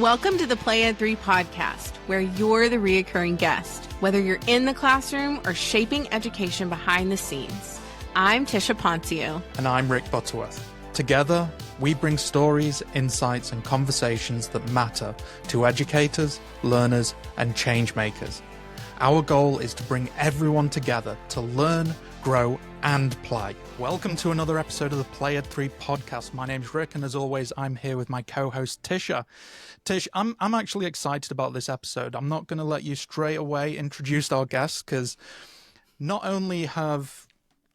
Welcome to the Play Ed 3 podcast, where you're the reoccurring guest, whether you're in the classroom or shaping education behind the scenes. I'm Tisha Poncio. And I'm Rick Butterworth. Together, we bring stories, insights, and conversations that matter to educators, learners, and change makers. Our goal is to bring everyone together to learn, grow, and play. Welcome to another episode of the Play Ed 3 podcast. My name's Rick, and as always, I'm here with my co-host Tisha. Tish, I'm actually excited about this episode. I'm not going to let you straight away introduce our guests, because not only have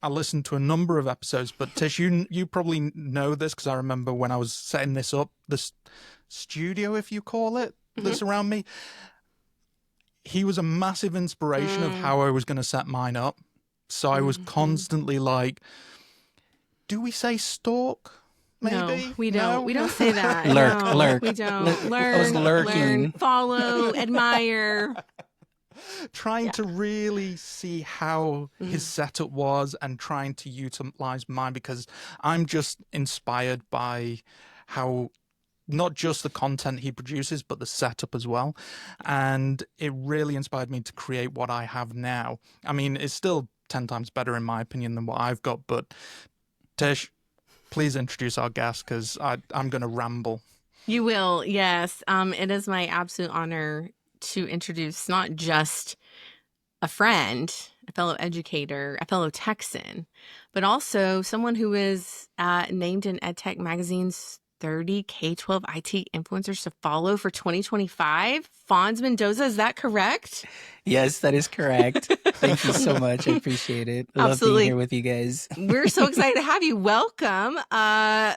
I listened to a number of episodes, but Tish, you probably know this, because I remember when I was setting this up, this studio, if you call it, that's around me, he was a massive inspiration of how I was going to set mine up. So I was constantly like, do we say stalk? Maybe? No, we don't. No? We don't say that. Lurk. We don't. Learn. I was lurking. Learn, follow, admire. Trying to really see how his setup was and trying to utilize mine, because I'm just inspired by how not just the content he produces, but the setup as well. And it really inspired me to create what I have now. I mean, it's still 10 times better in my opinion than what I've got, but Tish, please introduce our guest, because I'm going to ramble. You will, yes. It is my absolute honor to introduce not just a friend, a fellow educator, a fellow Texan, but also someone who is named in EdTech Magazine's 30 K-12 IT influencers to follow for 2025. Fonz Mendoza, is that correct? Yes, that is correct. Thank you so much. I appreciate it. I love being here with you guys. We're so excited to have you. Welcome.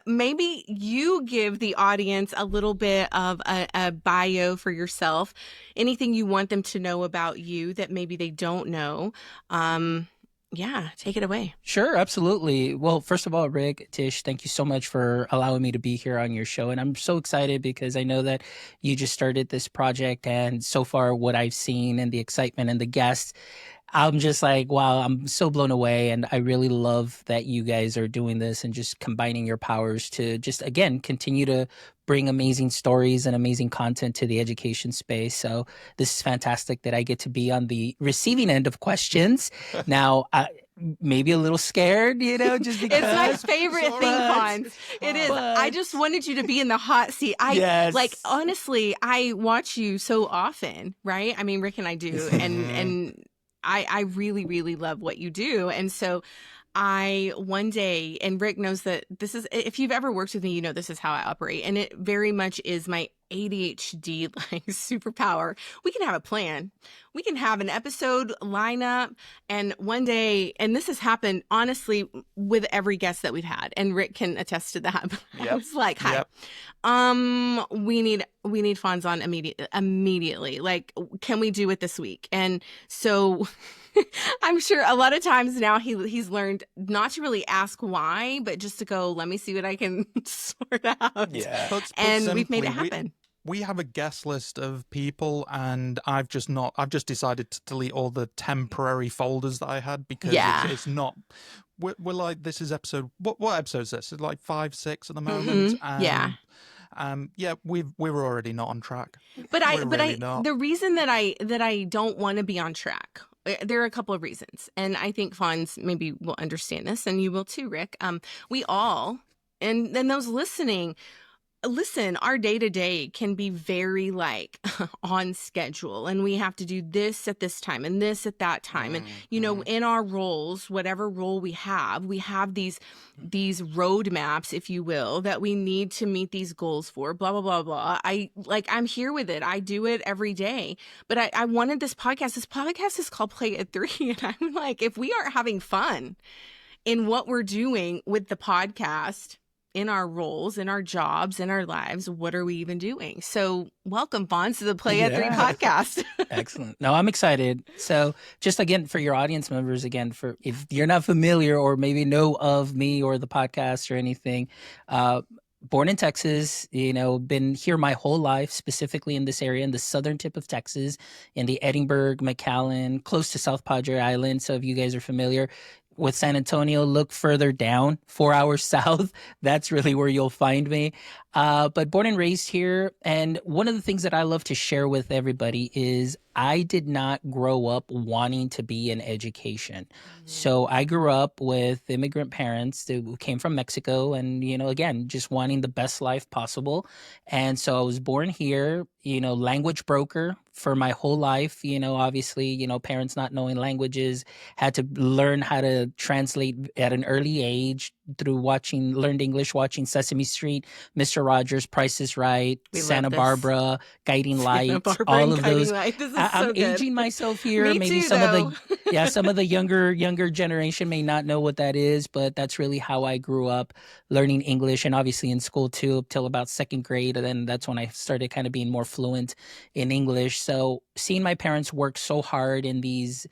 Maybe you give the audience a little bit of a bio for yourself. Anything you want them to know about you that maybe they don't know. Yeah, take it away. Sure, absolutely. Well, first of all, Rick, Tish, thank you so much for allowing me to be here on your show. And I'm so excited because I know that you just started this project, and so far what I've seen and the excitement and the guests, I'm just like, wow, I'm so blown away. And I really love that you guys are doing this and just combining your powers to just, again, continue to bring amazing stories and amazing content to the education space. So this is fantastic that I get to be on the receiving end of questions. Now, maybe a little scared, just because. It's my favorite thing, Fonz. It is. I just wanted you to be in the hot seat. Yes. Honestly, I watch you so often, right? I mean, Rick and I do. And I really, really love what you do. And so one day, and Rick knows that this is, if you've ever worked with me, this is how I operate. And it very much is my ADHD superpower. We can have a plan. We can have an episode lineup. And one day, and this has happened honestly with every guest that we've had, and Rick can attest to that. I was like, hi, we need Fonz on immediately. Like, can we do it this week? And so I'm sure a lot of times now he's learned not to really ask why, but just to go, let me see what I can sort out. Yeah. And we've made it happen. We have a guest list of people, and I've just decided to delete all the temporary folders that I had, because it's not, we're like, this is episode, what episode is this? It's like 5, 6 at the moment. We're already not on track. But the reason that I don't want to be on track, there are a couple of reasons, and I think Fonz maybe will understand this, and you will too, Rick. We all, and those listening, listen, our day-to-day can be very on schedule, and we have to do this at this time and this at that time. And, in our roles, whatever role we have these roadmaps, if you will, that we need to meet these goals for, blah, blah, blah, blah. I'm here with it. I do it every day. But I wanted this podcast. This podcast is called Play Ed 3. And I'm like, if we aren't having fun in what we're doing with the podcast, in our roles, in our jobs, in our lives, what are we even doing? So welcome, Fonz, to the Play Ed 3 podcast. Excellent. No, I'm excited. So just again, for your audience members, again, for if you're not familiar or maybe know of me or the podcast or anything, born in Texas, been here my whole life, specifically in this area, in the southern tip of Texas, in the Edinburgh, McAllen, close to South Padre Island. So if you guys are familiar, with San Antonio, look further down, 4 hours south. That's really where you'll find me. But born and raised here. And one of the things that I love to share with everybody is I did not grow up wanting to be in education. So I grew up with immigrant parents who came from Mexico and, again, just wanting the best life possible. And so I was born here, language broker for my whole life. Obviously, parents not knowing languages, had to learn how to translate at an early age through learned English, watching Sesame Street, Mr. Rogers, Price is Right, Santa Barbara, Guiding Lights, all of those. I'm aging myself here. Me Maybe too, some though. of the some of the younger generation may not know what that is, but that's really how I grew up learning English, and obviously in school too, up till about second grade, and then that's when I started kind of being more fluent in English. So seeing my parents work so hard in these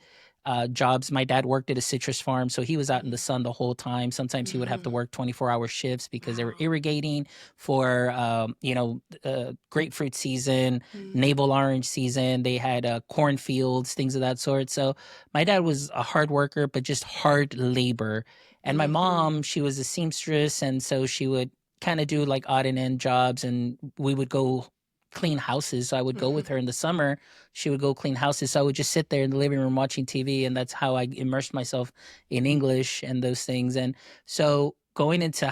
jobs. My dad worked at a citrus farm, so he was out in the sun the whole time. Sometimes he would have to work 24-hour shifts because they were irrigating for, grapefruit season, navel orange season. They had cornfields, things of that sort. So my dad was a hard worker, but just hard labor. And my mom, she was a seamstress, and so she would kind of do like odd and end jobs, and we would go clean houses. So I would go with her in the summer. She would go clean houses. So I would just sit there in the living room watching TV, and that's how I immersed myself in English and those things. And so going into,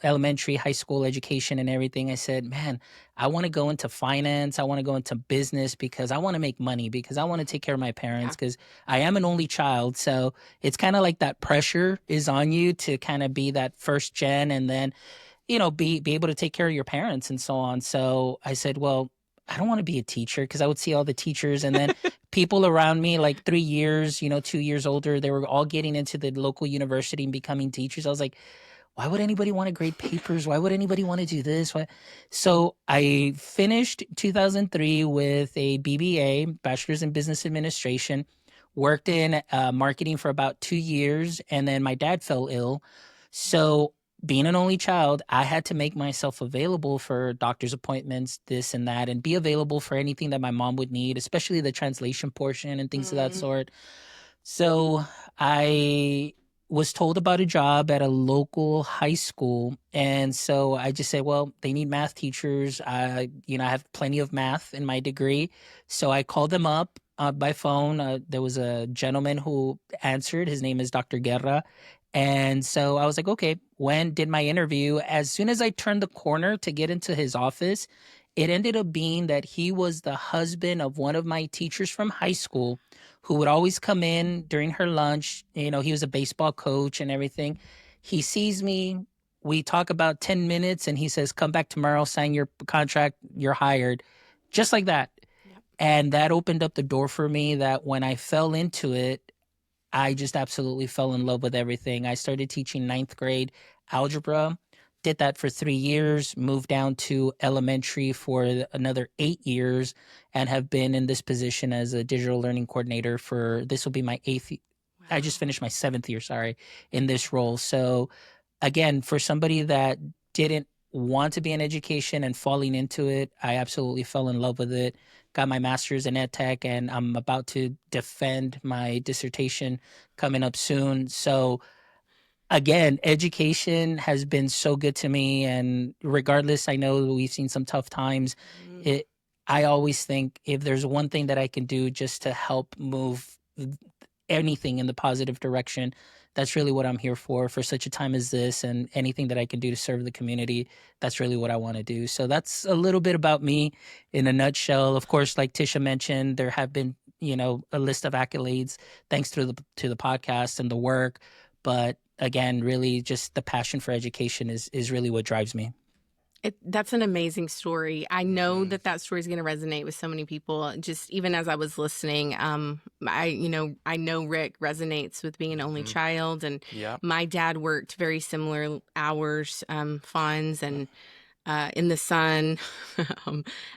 elementary, high school education and everything, I said, man, I want to go into finance. I want to go into business because I want to make money, because I want to take care of my parents, because I am an only child. So it's kind of like that pressure is on you to kind of be that first gen, and then be able to take care of your parents and so on. So I said, well, I don't want to be a teacher, because I would see all the teachers, and then people around me, like 3 years, 2 years older, they were all getting into the local university and becoming teachers. I was like, why would anybody want to grade papers? Why would anybody want to do this? So I finished 2003 with a BBA, Bachelor's in Business Administration, worked in marketing for about 2 years, and then my dad fell ill. So being an only child, I had to make myself available for doctor's appointments, this and that, and be available for anything that my mom would need, especially the translation portion and things of that sort. So I was told about a job at a local high school. And so I just said, well, they need math teachers. I have plenty of math in my degree. So I called them up by phone. There was a gentleman who answered. His name is Dr. Guerra. And so I was like, okay, when did my interview? As soon as I turned the corner to get into his office, it ended up being that he was the husband of one of my teachers from high school, who would always come in during her lunch. He was a baseball coach and everything. He sees me. We talk about 10 minutes, and he says, come back tomorrow, sign your contract, you're hired. Just like that. Yep. And that opened up the door for me, that when I fell into it, I just absolutely fell in love with everything. I started teaching 9th grade algebra, did that for 3 years, moved down to elementary for another 8 years, and have been in this position as a digital learning coordinator this will be my 8th. Wow. I just finished my 7th year, in this role. So again, for somebody that didn't want to be in education and falling into it, I absolutely fell in love with it. Got my master's in ed tech, and I'm about to defend my dissertation coming up soon. So again, education has been so good to me. And regardless, I know we've seen some tough times. I always think if there's one thing that I can do just to help move anything in the positive direction, that's really what I'm here for such a time as this, and anything that I can do to serve the community, that's really what I want to do. So that's a little bit about me in a nutshell. Of course, like Tisha mentioned, there have been, a list of accolades thanks to the podcast and the work. But again, really just the passion for education is really what drives me. That's an amazing story. I know that story is going to resonate with so many people. Just even as I was listening, I know Rick resonates with being an only child, and my dad worked very similar hours, funds, and in the sun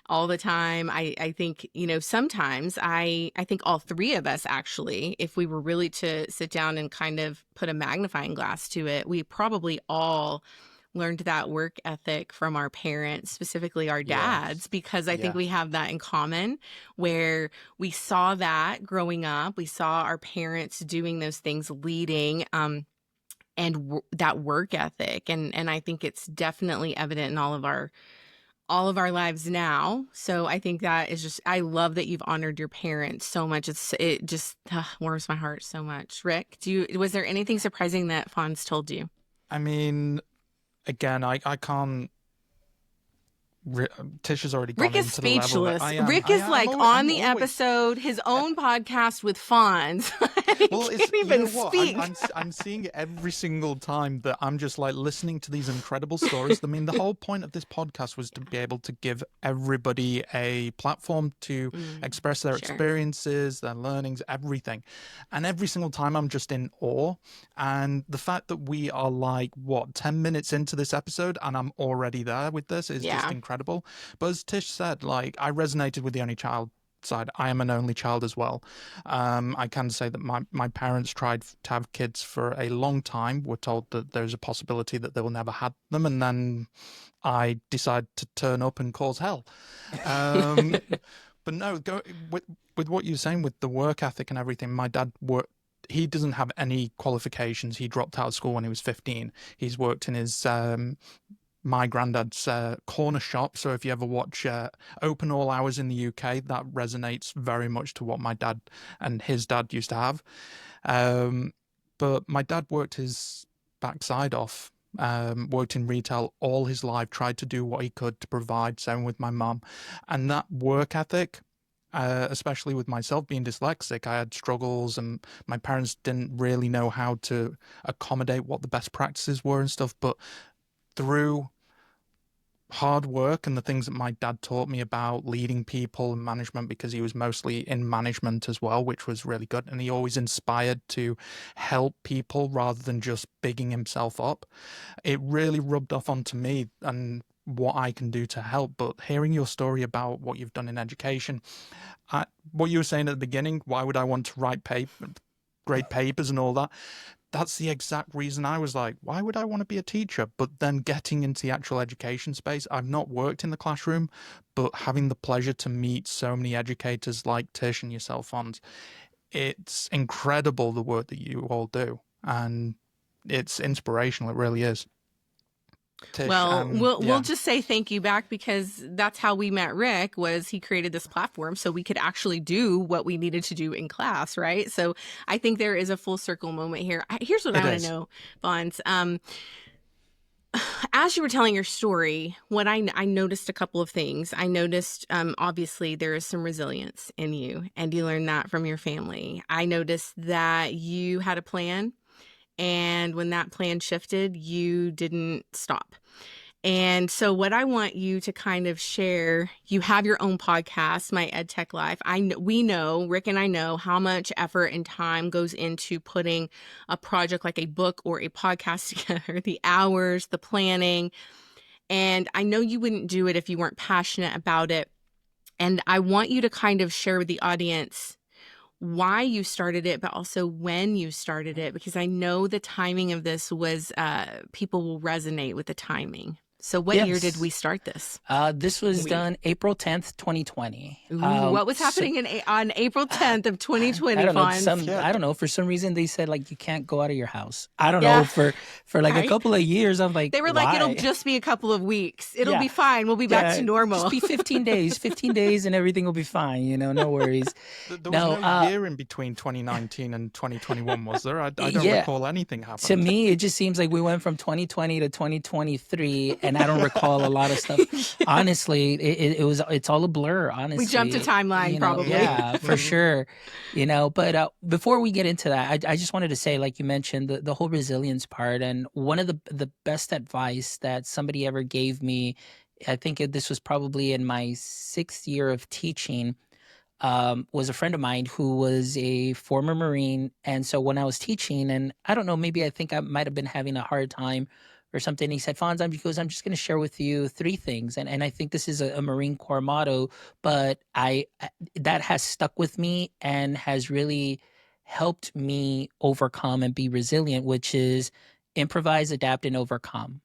all the time. I think, sometimes I think all three of us, actually, if we were really to sit down and kind of put a magnifying glass to it, we probably all learned that work ethic from our parents, specifically our dads, Yes. because I think Yeah. we have that in common, where we saw that growing up. We saw our parents doing those things, leading, and that work ethic. And I think it's definitely evident in all of our lives now. So I think that is just, I love that you've honored your parents so much. It just warms my heart so much. Rick, was there anything surprising that Fonz told you? I mean, again, I can't. Tish has already gone Rick is into the level that speechless. I am. Rick is like on I'm the always, episode, his own podcast with Fonz. He well, it's, can't even you know what? speak. I'm seeing it every single time that I'm just like listening to these incredible stories. I mean, the whole point of this podcast was to be able to give everybody a platform to express their experiences, their learnings, everything. And every single time I'm just in awe. And the fact that we are like, 10 minutes into this episode and I'm already there with this is just incredible. But as Tish said, like, I resonated with the only child side. I am an only child as well. I can say that my parents tried to have kids for a long time. Were told that there's a possibility that they will never have them, and then I decided to turn up and cause hell. But no, with what you're saying with the work ethic and everything. My dad worked. He doesn't have any qualifications. He dropped out of school when he was 15. He's worked in his my granddad's corner shop. So if you ever watch Open All Hours in the UK, that resonates very much to what my dad and his dad used to have. But my dad worked his backside off, worked in retail all his life, tried to do what he could to provide, same with my mum. And that work ethic, especially with myself being dyslexic, I had struggles and my parents didn't really know how to accommodate what the best practices were and stuff. But through hard work and the things that my dad taught me about leading people and management, because he was mostly in management as well, which was really good. And he always inspired to help people rather than just bigging himself up. It really rubbed off onto me and what I can do to help. But hearing your story about what you've done in education, what you were saying at the beginning, why would I want to write grade papers and all that? That's the exact reason I was like, why would I want to be a teacher? But then getting into the actual education space, I've not worked in the classroom, but having the pleasure to meet so many educators like Tish and yourself, Fonz, it's incredible the work that you all do. And it's inspirational. It really is. Tish, well, we'll just say thank you back, because that's how we met Rick. Was he created this platform so we could actually do what we needed to do in class, right? So I think there is a full circle moment here. Here's what I want to know, Fonz. As you were telling your story, what I noticed a couple of things. I noticed, obviously, there is some resilience in you, and you learned that from your family. I noticed that you had a plan. And when that plan shifted, you didn't stop. And so what I want you to kind of share, you have your own podcast, My EdTech Life. We know, Rick and I know how much effort and time goes into putting a project like a book or a podcast together, the hours, the planning. And I know you wouldn't do it if you weren't passionate about it. And I want you to kind of share with the audience why you started it, but also when you started it, because I know the timing of this was, people will resonate with the timing. So what year did we start this? This was done April 10th, 2020. Ooh, what was happening on April 10th of 2020, I don't know. Fonz? I don't know. For some reason, they said, like, you can't go out of your house. I don't know. For like a couple of years, I'm like, they were why? like, it'll just be a couple of weeks. It'll be fine. We'll be back to normal. Just be 15 days. 15 days and everything will be fine. You know, no worries. There was no year in between 2019 and 2021, was there? I don't recall anything happening. To me, it just seems like we went from 2020 to 2023, and I don't recall a lot of stuff. Honestly, it's all a blur, honestly. We jumped a timeline, probably. Yeah, for sure. But before we get into that, I just wanted to say, like you mentioned, the whole resilience part. And one of the best advice that somebody ever gave me, I think this was probably in my 6th year of teaching, was a friend of mine who was a former Marine. And so when I was teaching, and I don't know, maybe I think I might have been having a hard time or something, he said, Fonz, I'm just going to share with you 3 things. And I think this is a Marine Corps motto, but that has stuck with me and has really helped me overcome and be resilient, which is, improvise, adapt, and overcome.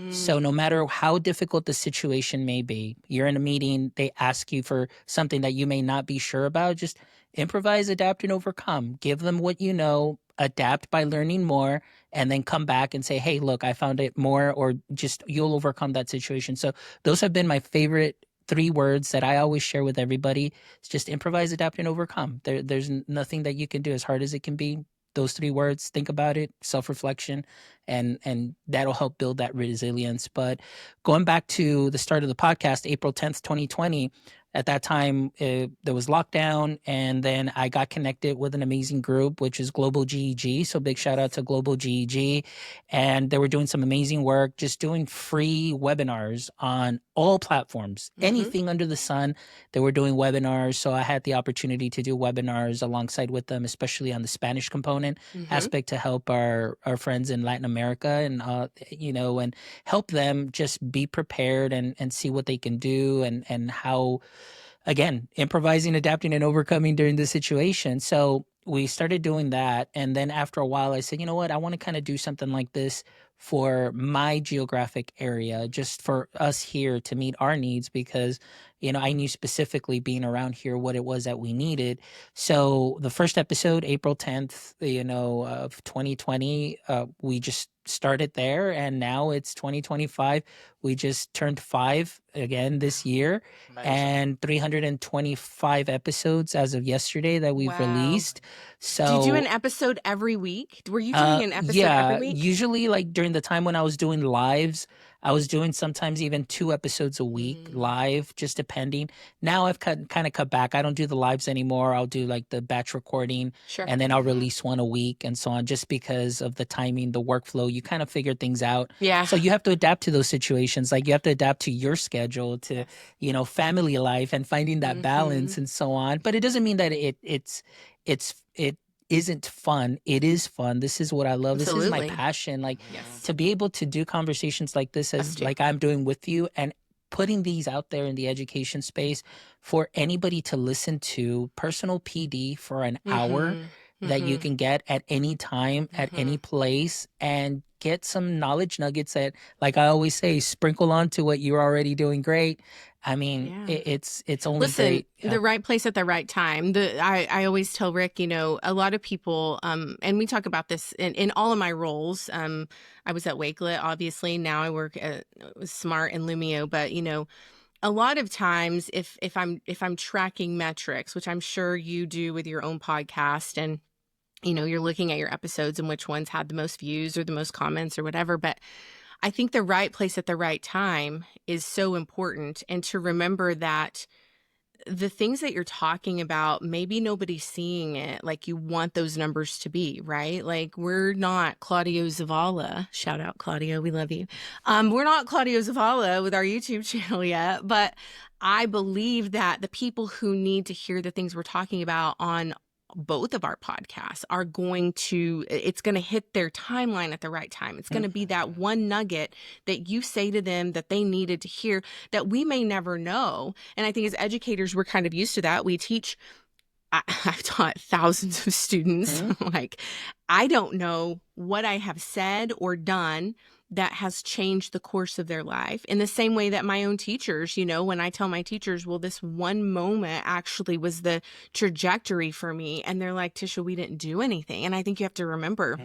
So no matter how difficult the situation may be, you're in a meeting, they ask you for something that you may not be sure about, just improvise, adapt, and overcome. Give them what you know, adapt by learning more, and then come back and say, hey, look, I found it more, or just you'll overcome that situation. So those have been my favorite 3 words that I always share with everybody. It's just improvise, adapt, and overcome. There's nothing that you can do, as hard as it can be. Those 3 words, think about it, self-reflection, and that'll help build that resilience. But going back to the start of the podcast, April 10th, 2020, at that time, there was lockdown, and then I got connected with an amazing group, which is Global GEG. So big shout out to Global GEG. And they were doing some amazing work, just doing free webinars on all platforms, anything under the sun. They were doing webinars. So I had the opportunity to do webinars alongside with them, especially on the Spanish component aspect, to help our friends in Latin America and, and help them just be prepared and see what they can do and how, again, improvising, adapting, and overcoming during the situation. So we started doing that. And then after a while, I said, you know what, I want to kind of do something like this for my geographic area, just for us here to meet our needs, because, I knew specifically being around here what it was that we needed. So the first episode, April 10th, of 2020, we just started there, and now it's 2025. We just turned 5 again this year. Amazing. And 325 episodes as of yesterday that we've released. So do you do an episode every week? Were you doing an episode every week? Usually, like during the time when I was doing lives, I was doing sometimes even 2 episodes a week live, just depending. Now I've kind of cut back. I don't do the lives anymore. I'll do like the batch recording, and then I'll release 1 a week and so on, just because of the timing, the workflow. You kind of figure things out. Yeah. So you have to adapt to those situations. Like you have to adapt to your schedule, to, family life and finding that balance and so on. But it doesn't mean that it isn't fun. It is fun. This is what I love. Absolutely. This is my passion. Like to be able to do conversations like this, as like I'm doing with you, and putting these out there in the education space for anybody to listen to, personal PD for an hour that you can get at any time, at any place, and get some knowledge nuggets that, like I always say, sprinkle onto what you're already doing great. I mean, it's only great. The right place at the right time. I always tell Rick, a lot of people, and we talk about this in all of my roles. I was at Wakelet, obviously. Now I work at Smart and Lumio, but a lot of times if I'm tracking metrics, which I'm sure you do with your own podcast, and you're looking at your episodes and which ones had the most views or the most comments or whatever, but I think the right place at the right time is so important. And to remember that the things that you're talking about, maybe nobody's seeing it like you want those numbers to be, right? Like we're not Claudio Zavala. Shout out, Claudio. We love you. We're not Claudio Zavala with our YouTube channel yet, but I believe that the people who need to hear the things we're talking about on both of our podcasts it's going to hit their timeline at the right time. It's going to be that one nugget that you say to them that they needed to hear that we may never know. And I think as educators, we're kind of used to that. I've taught thousands of students. Like, I don't know what I have said or done that has changed the course of their life. In the same way that my own teachers, when I tell my teachers, well, this one moment actually was the trajectory for me. And they're like, Tisha, we didn't do anything. And I think you have to remember,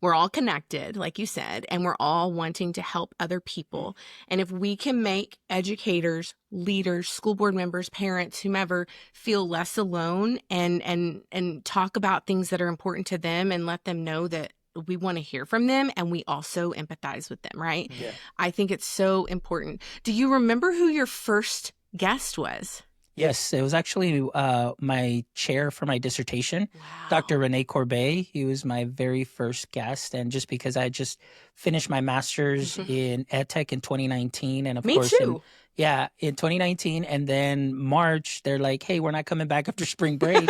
we're all connected, like you said, and we're all wanting to help other people. And if we can make educators, leaders, school board members, parents, whomever, feel less alone and talk about things that are important to them and let them know that we want to hear from them and we also empathize with them, right? Yeah. I think it's so important. Do you remember who your first guest was? Yes, it was actually my chair for my dissertation, Dr. Rene Corbet. He was my very first guest. And just because I just finished my master's in EdTech in 2019. And of course, Me too. In 2019. And then March, they're like, hey, we're not coming back after spring break.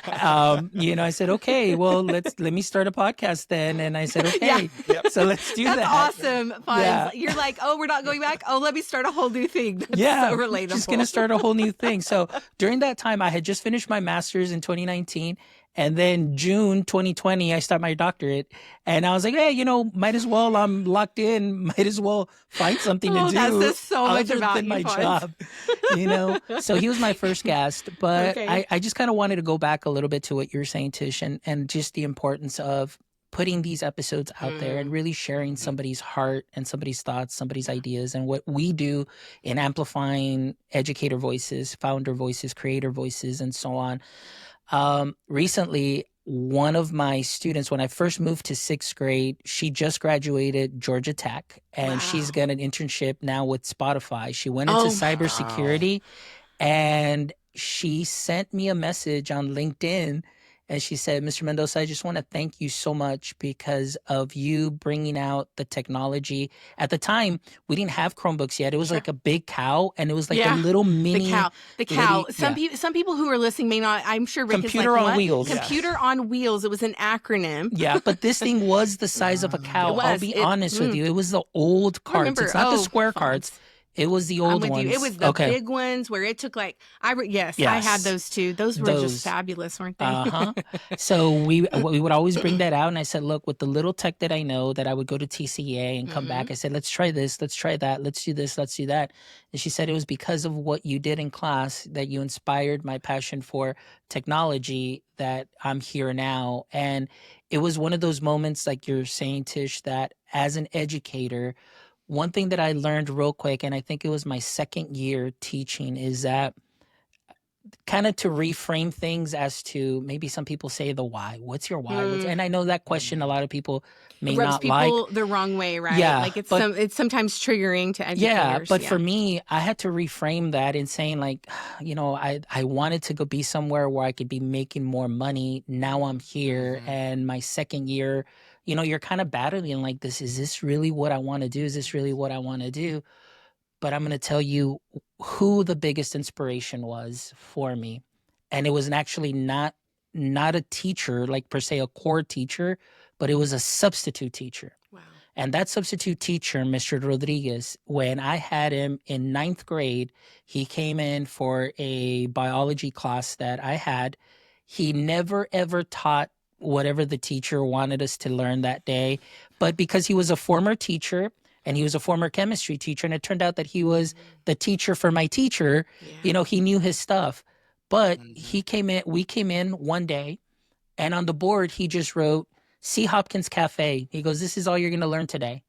I said, okay, well, let me start a podcast then. And I said, okay, so let's do that. That's awesome. Fun. Yeah. You're like, oh, we're not going back? Oh, let me start a whole new thing. That's so relatable. Just going to start a whole new thing. So during that time, I had just finished my master's in 2019. And then June 2020, I start my doctorate. And I was like, hey, might as well, I'm locked in. Might as well find something to do that says so much other about than you, my Fonz. job. So he was my first guest. But Okay. I just kind of wanted to go back a little bit to what you were saying, Tish, and just the importance of putting these episodes out there and really sharing somebody's heart and somebody's thoughts, somebody's ideas, and what we do in amplifying educator voices, founder voices, creator voices, and so on. Recently, one of my students, when I first moved to 6th grade, she just graduated Georgia Tech, and she's got an internship now with Spotify. She went into cybersecurity, and she sent me a message on LinkedIn. And she said, Mr. Mendoza, I just want to thank you so much because of you bringing out the technology. At the time, we didn't have Chromebooks yet. It was like a big cow, and it was like a little mini. The cow. Some people who are listening may not. I'm sure Rick Computer is like, on what? wheels. Computer on wheels. It was an acronym. Yeah, but this thing was the size of a cow. I'll be honest with you. It was the old cards. It's not the square cards. It was the old ones. It was the big ones where it took like I had those too. Those were just fabulous, weren't they? So we would always bring that out, and I said, look, with the little tech that I know, that I would go to TCA and come back. I said, let's try this, let's try that, let's do this, let's do that. And she said it was because of what you did in class that you inspired my passion for technology that I'm here now. And it was one of those moments, like you're saying, Tish, that as an educator, one thing that I learned real quick, and I think it was my second year teaching, is that kind of to reframe things as to maybe some people say the why. What's your why? And I know that question a lot of people may not like. Rubs people the wrong way, right? Yeah, like it's sometimes triggering to educators. Yeah, but for me, I had to reframe that in saying like, I wanted to go be somewhere where I could be making more money. Now I'm here, and my second year, you're kind of battling like this. Is this really what I want to do? Is this really what I want to do? But I'm going to tell you who the biggest inspiration was for me. And it was actually not a teacher, like per se a core teacher, but it was a substitute teacher. Wow. And that substitute teacher, Mr. Rodriguez, when I had him in 9th grade, he came in for a biology class that I had. He never, ever taught whatever the teacher wanted us to learn that day. But because he was a former teacher and he was a former chemistry teacher, and it turned out that he was the teacher for my teacher, he knew his stuff. But we came in one day, and on the board, he just wrote, C. Hopkins Cafe. He goes, this is all you're going to learn today.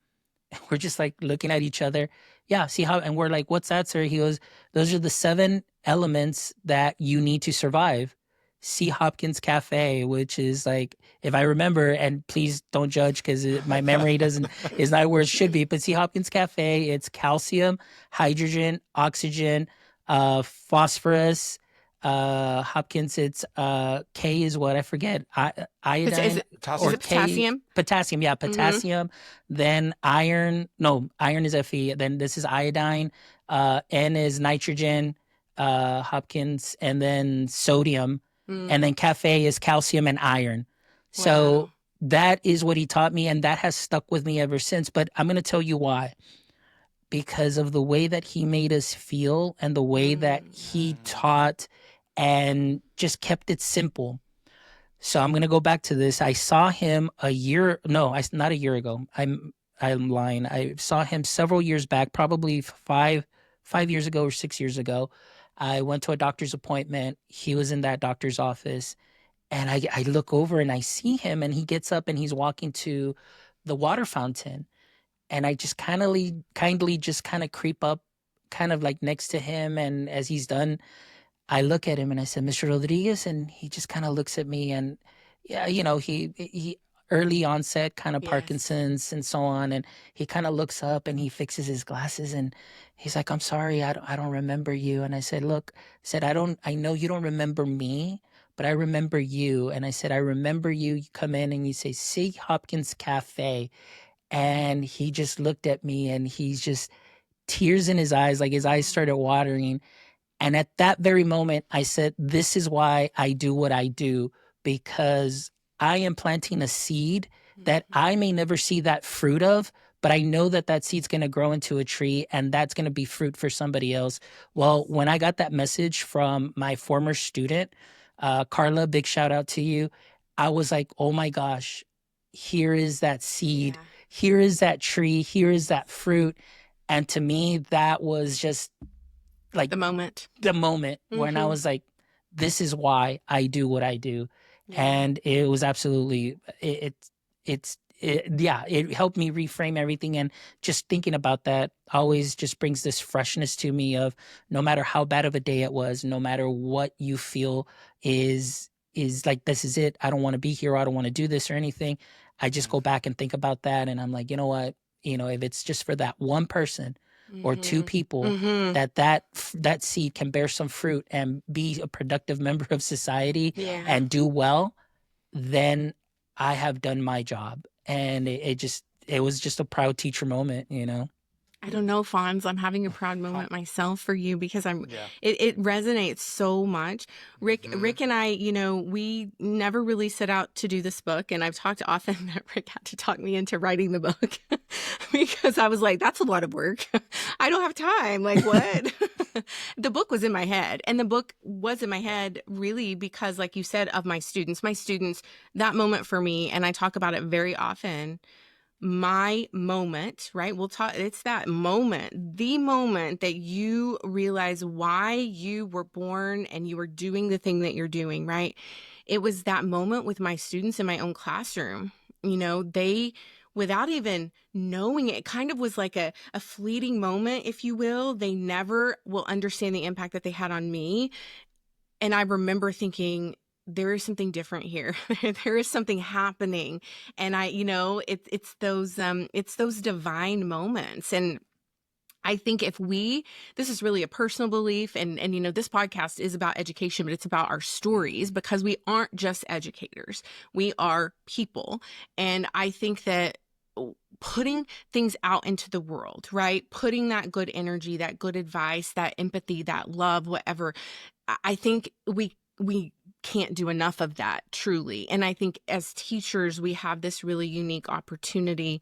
And we're just like looking at each other. Yeah, and we're like, what's that, sir? He goes, those are the 7 elements that you need to survive. C. Hopkins Cafe, which is like, if I remember, and please don't judge because my memory is not where it should be, but C. Hopkins Cafe, it's calcium, hydrogen, oxygen, phosphorus, Hopkins, it's K is what I forget. Iodine is it potassium? Potassium, yeah, potassium. Then iron. No, iron is Fe. Then this is iodine. N is nitrogen. Hopkins, and then sodium. And then cafe is calcium and iron. Wow. So that is what he taught me, and that has stuck with me ever since. But I'm going to tell you why. Because of the way that he made us feel and the way that he taught and just kept it simple. So I'm going to go back to this. I saw him not a year ago. I'm lying. I saw him several years back, probably five years ago or 6 years ago. I went to a doctor's appointment. He was in that doctor's office, and I look over and I see him, and he gets up and he's walking to the water fountain. And I just kindly just creep up, kind of like next to him. And as he's done, I look at him and I said, Mr. Rodriguez, and he just kind of looks at me, and yeah, he early onset kind of Parkinson's and so on. And he kind of looks up and he fixes his glasses and he's like, I'm sorry, I don't remember you. And I said, look, I know you don't remember me, but I remember you. And I said, I remember you. You come in and you say, C. Hopkins Cafe. And he just looked at me and he's just tears in his eyes, like his eyes started watering. And at that very moment, I said, this is why I do what I do, because I am planting a seed that I may never see that fruit of, but I know that that seed's going to grow into a tree and that's going to be fruit for somebody else. Well, when I got that message from my former student, Carla, big shout out to you. I was like, oh my gosh, here is that seed. Yeah. Here is that tree. Here is that fruit. And to me, that was just like The moment. When I was like, this is why I do what I do. Yeah. And it was absolutely, it helped me reframe everything. And just thinking about that always just brings this freshness to me of no matter how bad of a day it was, no matter what you feel is like, this is it. I don't want to be here. I don't want to do this or anything. I just go back and think about that. And I'm like, you know what? If it's just for that one person or two people, that seed can bear some fruit and be a productive member of society and do well, then I have done my job. And it was just a proud teacher moment, I don't know, Fonz. I'm having a proud moment myself for you because it resonates so much. Rick and I, we never really set out to do this book. And I've talked often that Rick had to talk me into writing the book because I was like, that's a lot of work. I don't have time. Like, what? The book was in my head, and the book was in my head really because, like you said, of my students, that moment for me, and I talk about it very often. My moment, right? It's that moment, the moment that you realize why you were born and you were doing the thing that you're doing, right? It was that moment with my students in my own classroom. They, without even knowing it, kind of was like a fleeting moment, if you will. They never will understand the impact that they had on me. And I remember thinking, there is something different here. There is something happening. And it's those divine moments. And I think this is really a personal belief, and this podcast is about education, but it's about our stories, because we aren't just educators. We are people. And I think that putting things out into the world, right? Putting that good energy, that good advice, that empathy, that love, whatever, I think we can't do enough of that, truly. And I think as teachers, we have this really unique opportunity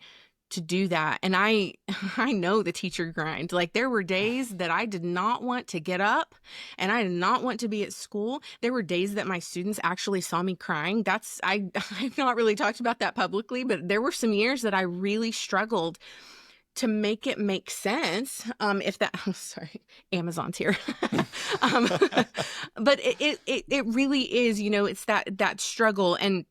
to do that. And I know the teacher grind. Like, there were days that I did not want to get up and I did not want to be at school. There were days that my students actually saw me crying. I've not really talked about that publicly, but there were some years that I really struggled to make it make sense. Sorry, Amazon's here. But it really is, it's that struggle. And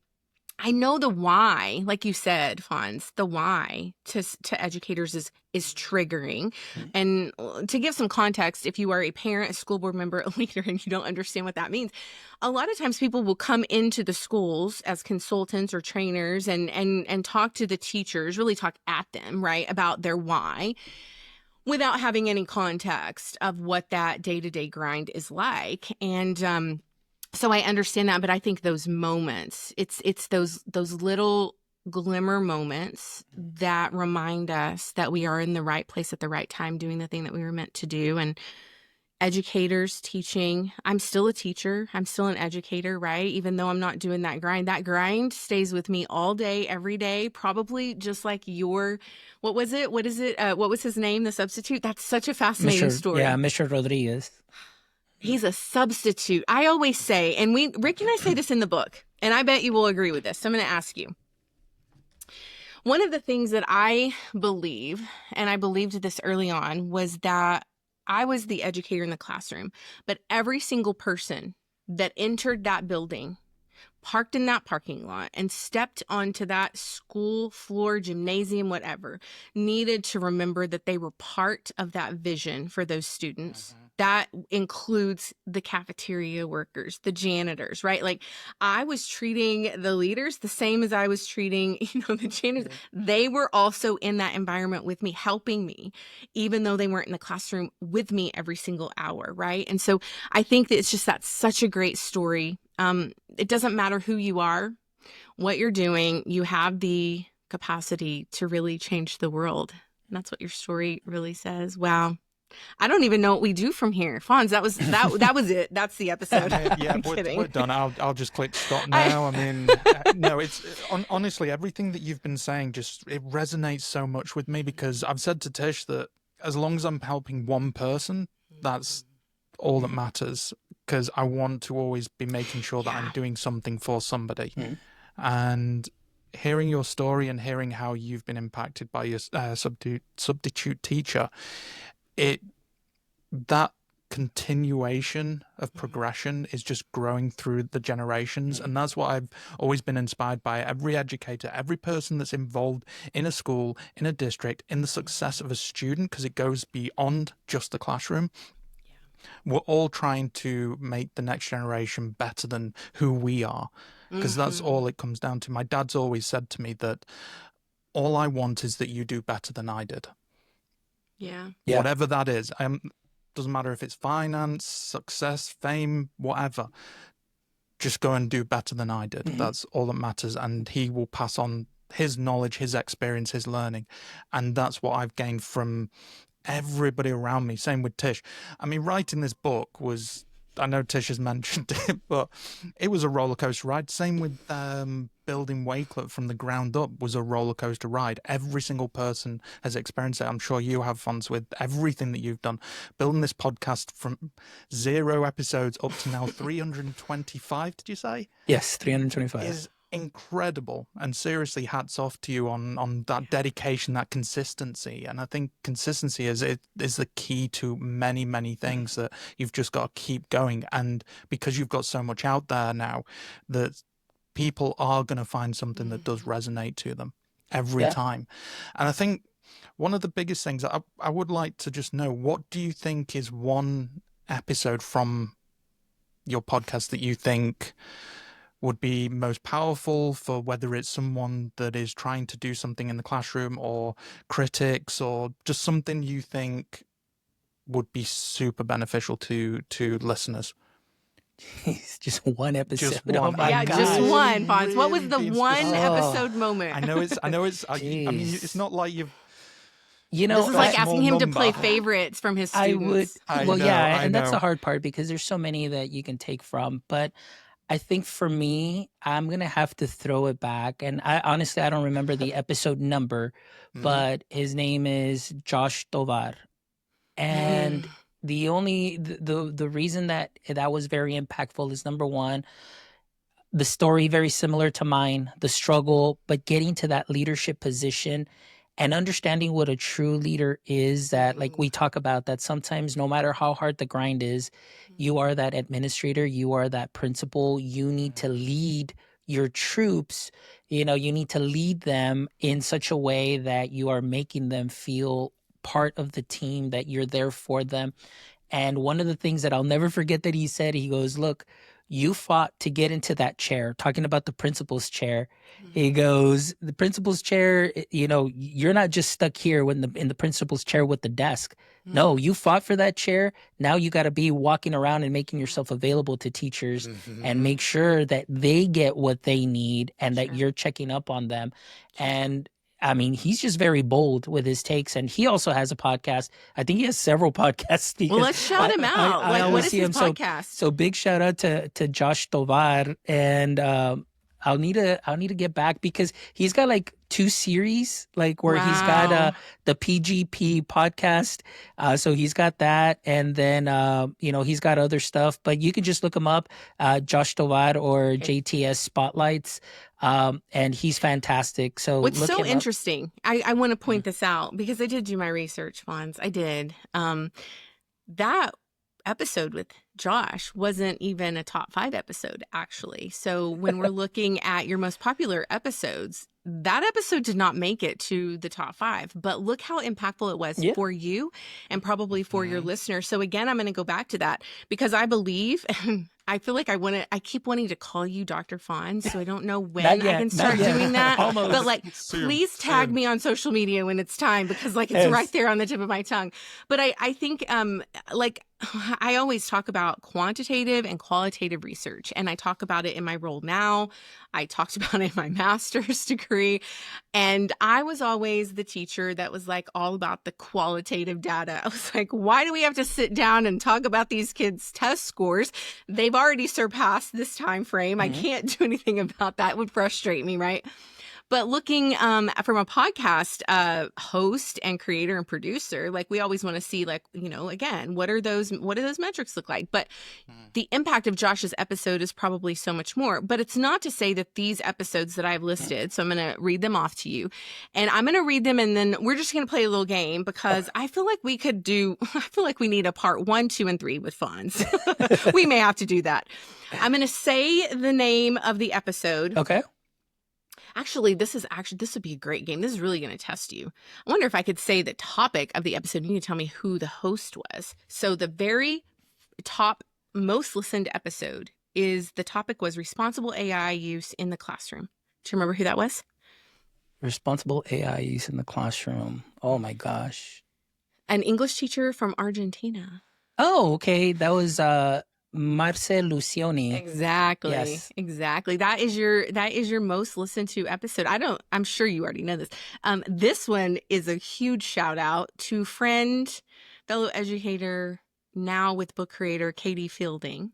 I know the why, like you said, Fonz, the why to educators is triggering. And to give some context, if you are a parent, a school board member, a leader, and you don't understand what that means, a lot of times people will come into the schools as consultants or trainers and talk to the teachers, really talk at them, right, about their why, without having any context of what that day-to-day grind is like. And so I understand that, but I think those moments, it's those little glimmer moments that remind us that we are in the right place at the right time, doing the thing that we were meant to do. And educators, teaching, I'm still a teacher. I'm still an educator, right? Even though I'm not doing that grind stays with me all day, every day, probably just like what was it? What is it? What was his name? The substitute? That's such a fascinating story. Yeah, Mr. Rodriguez. He's a substitute. I always say, and Rick and I say this in the book, and I bet you will agree with this. So I'm going to ask you. One of the things that I believe, and I believed this early on, was that I was the educator in the classroom, but every single person that entered that building, parked in that parking lot, and stepped onto that school floor, gymnasium, whatever, needed to remember that they were part of that vision for those students. That includes the cafeteria workers, the janitors, right? Like, I was treating the leaders the same as I was treating, the janitors. They were also in that environment with me, helping me, even though they weren't in the classroom with me every single hour, right? And so I think that that's such a great story. It doesn't matter who you are, what you're doing, you have the capacity to really change the world. And that's what your story really says. Wow. I don't even know what we do from here. Fonz, that was it. That's the episode. Yeah, we're done. I'll just click stop now. I mean, no, it's honestly, everything that you've been saying it resonates so much with me, because I've said to Tish that as long as I'm helping one person, that's all that matters, because I want to always be making sure that I'm doing something for somebody. And hearing your story and hearing how you've been impacted by your substitute teacher, that continuation of progression is just growing through the generations. And that's what I've always been inspired by. Every educator, every person that's involved in a school, in a district, in the success of a student, because it goes beyond just the classroom. We're all trying to make the next generation better than who we are, because that's all it comes down to. My dad's always said to me that all I want is that you do better than I did. Yeah. Whatever that is. Doesn't matter if it's finance, success, fame, whatever. Just go and do better than I did. That's all that matters. And he will pass on his knowledge, his experience, his learning. And that's what I've gained from everybody around me. Same with Tish. I mean, writing this book was, I know Tish has mentioned it, but it was a roller coaster ride. Same with building Wakelet from the ground up was a roller coaster ride. Every single person has experienced it. I'm sure you have, Fonz, with everything that you've done. Building this podcast from 0 episodes up to now 325, did you say? Yes, 325. Is incredible. And seriously, hats off to you on that dedication, that consistency. And I think consistency is the key to many, many things, that you've just got to keep going. And because you've got so much out there now, that people are going to find something that does resonate to them every time. And I think one of the biggest things I would like to just know, what do you think is one episode from your podcast that you think would be most powerful for whether it's someone that is trying to do something in the classroom, or critics, or just something you think would be super beneficial to listeners? It's just one episode. Just one. Oh my Yeah, God. just one, Fonz. Really What was the one episode Oh. moment? I know it's. I mean, it's not like you've. You know, This is like small asking him to play number. favorites from his I would, students. I well, know, yeah, I and that's know. the hard part, because there's so many that you can take from. But I think for me, I'm gonna have to throw it back, and I honestly I don't remember the episode number, but his name is Josh Tovar, and the reason that was very impactful is, number one, the story very similar to mine, the struggle, but getting to that leadership position and understanding what a true leader is, that like we talk about, that sometimes no matter how hard the grind is, you are that administrator, you are that principal, you need to lead your troops, you need to lead them in such a way that you are making them feel part of the team, that you're there for them. And one of the things that I'll never forget that he said, he goes, look, you fought to get into that chair, talking about the principal's chair. He goes, the principal's chair, you're not just stuck here in the principal's chair with the desk. No, you fought for that chair. Now you got to be walking around and making yourself available to teachers and make sure that they get what they need and that you're checking up on them. And I mean, he's just very bold with his takes, and he also has a podcast. I think he has several podcasts. Well, let's shout him out. I Like, always what is see his him. podcast? So big shout out to Josh Tovar, and I'll need to get back, because he's got like 2 series, like where he's got the PGP podcast. So he's got that, and then he's got other stuff. But you can just look him up, Josh Tovar or JTS Spotlights. And he's fantastic. So what's look so him up. interesting, I want to point this out, because I did do my research, Fonz. I did. That episode with Josh wasn't even a top 5 episode, actually. So when we're looking at your most popular episodes, that episode did not make it to the top 5, but look how impactful it was for you and probably for your listeners. So again, I'm going to go back to that, because I believe, and I feel like I keep wanting to call you Dr. Fonz, so I don't know when I can start doing that. Almost. But like, please tag me on social media when it's time, because like it's right there on the tip of my tongue. But I think like I always talk about quantitative and qualitative research, and I talk about it in my role now. I talked about it in my master's degree, and I was always the teacher that was like all about the qualitative data. I was like, why do we have to sit down and talk about these kids' test scores? They've already surpassed this time frame. I can't do anything about that. It would frustrate me, right? But looking from a podcast host and creator and producer, like we always want to see, like, again, what do those metrics look like? But the impact of Josh's episode is probably so much more. But it's not to say that these episodes that I've listed, so I'm going to read them off to you, and I'm going to read them, and then we're just going to play a little game, because I feel like we need a part 1, 2, and 3 with Fonz. We may have to do that. I'm going to say the name of the episode. Okay. Actually, this would be a great game. This is really going to test you. I wonder if I could say the topic of the episode. You can tell me who the host was. So the very top, most listened episode the topic was responsible AI use in the classroom. Do you remember who that was? Responsible AI use in the classroom. Oh my gosh. An English teacher from Argentina. Oh, okay. That was Marce Lucioni. Exactly. Yes. Exactly. That is your most listened to episode. I'm sure you already know this. This one is a huge shout out to friend, fellow educator, now with Book Creator, Katie Fielding.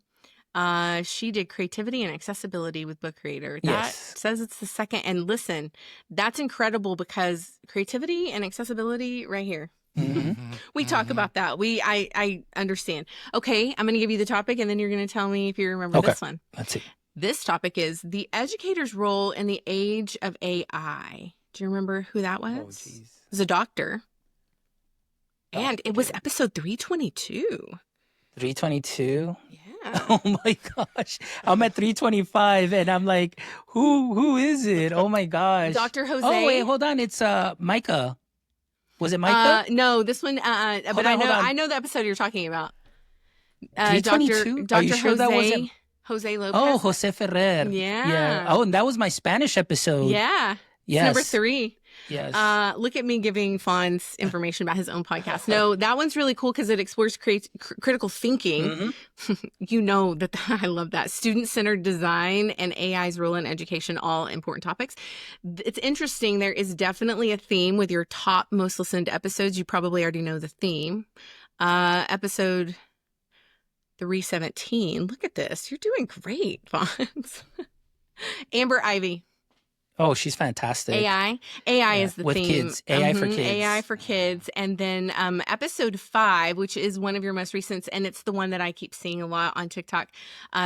She did creativity and accessibility with Book Creator. That says it's the second. And listen, that's incredible, because creativity and accessibility right here. Mm-hmm. We talk about that. I understand. Okay, I'm going to give you the topic, and then you're going to tell me if you remember this one. Let's see. This topic is the educator's role in the age of AI. Do you remember who that was? Oh, jeez. It was a doctor. And it was episode 322. 322? Yeah. Oh my gosh. I'm at 325 and I'm like, who is it? Oh my gosh. Dr. Jose. Oh, wait, hold on. It's Micah. Was it Micah? No, this one, but I know the episode you're talking about. 322? Dr. Are you sure that wasn't? Jose Lopez. Oh, Jose Ferrer. Yeah. Oh, and that was my Spanish episode. Yeah. Yes. Number 3. Yes. Look at me giving Fonz information about his own podcast. No, that one's really cool because it explores critical thinking. Mm-hmm. You know that I love that. Student-centered design and AI's role in education, all important topics. It's interesting. There is definitely a theme with your top most listened episodes. You probably already know the theme. Episode 317. Look at this. You're doing great, Fonz. Amber Ivy. Oh, she's fantastic. AI is the with theme. Kids. AI for kids. AI for kids. And then episode 5, which is one of your most recent, and it's the one that I keep seeing a lot on TikTok.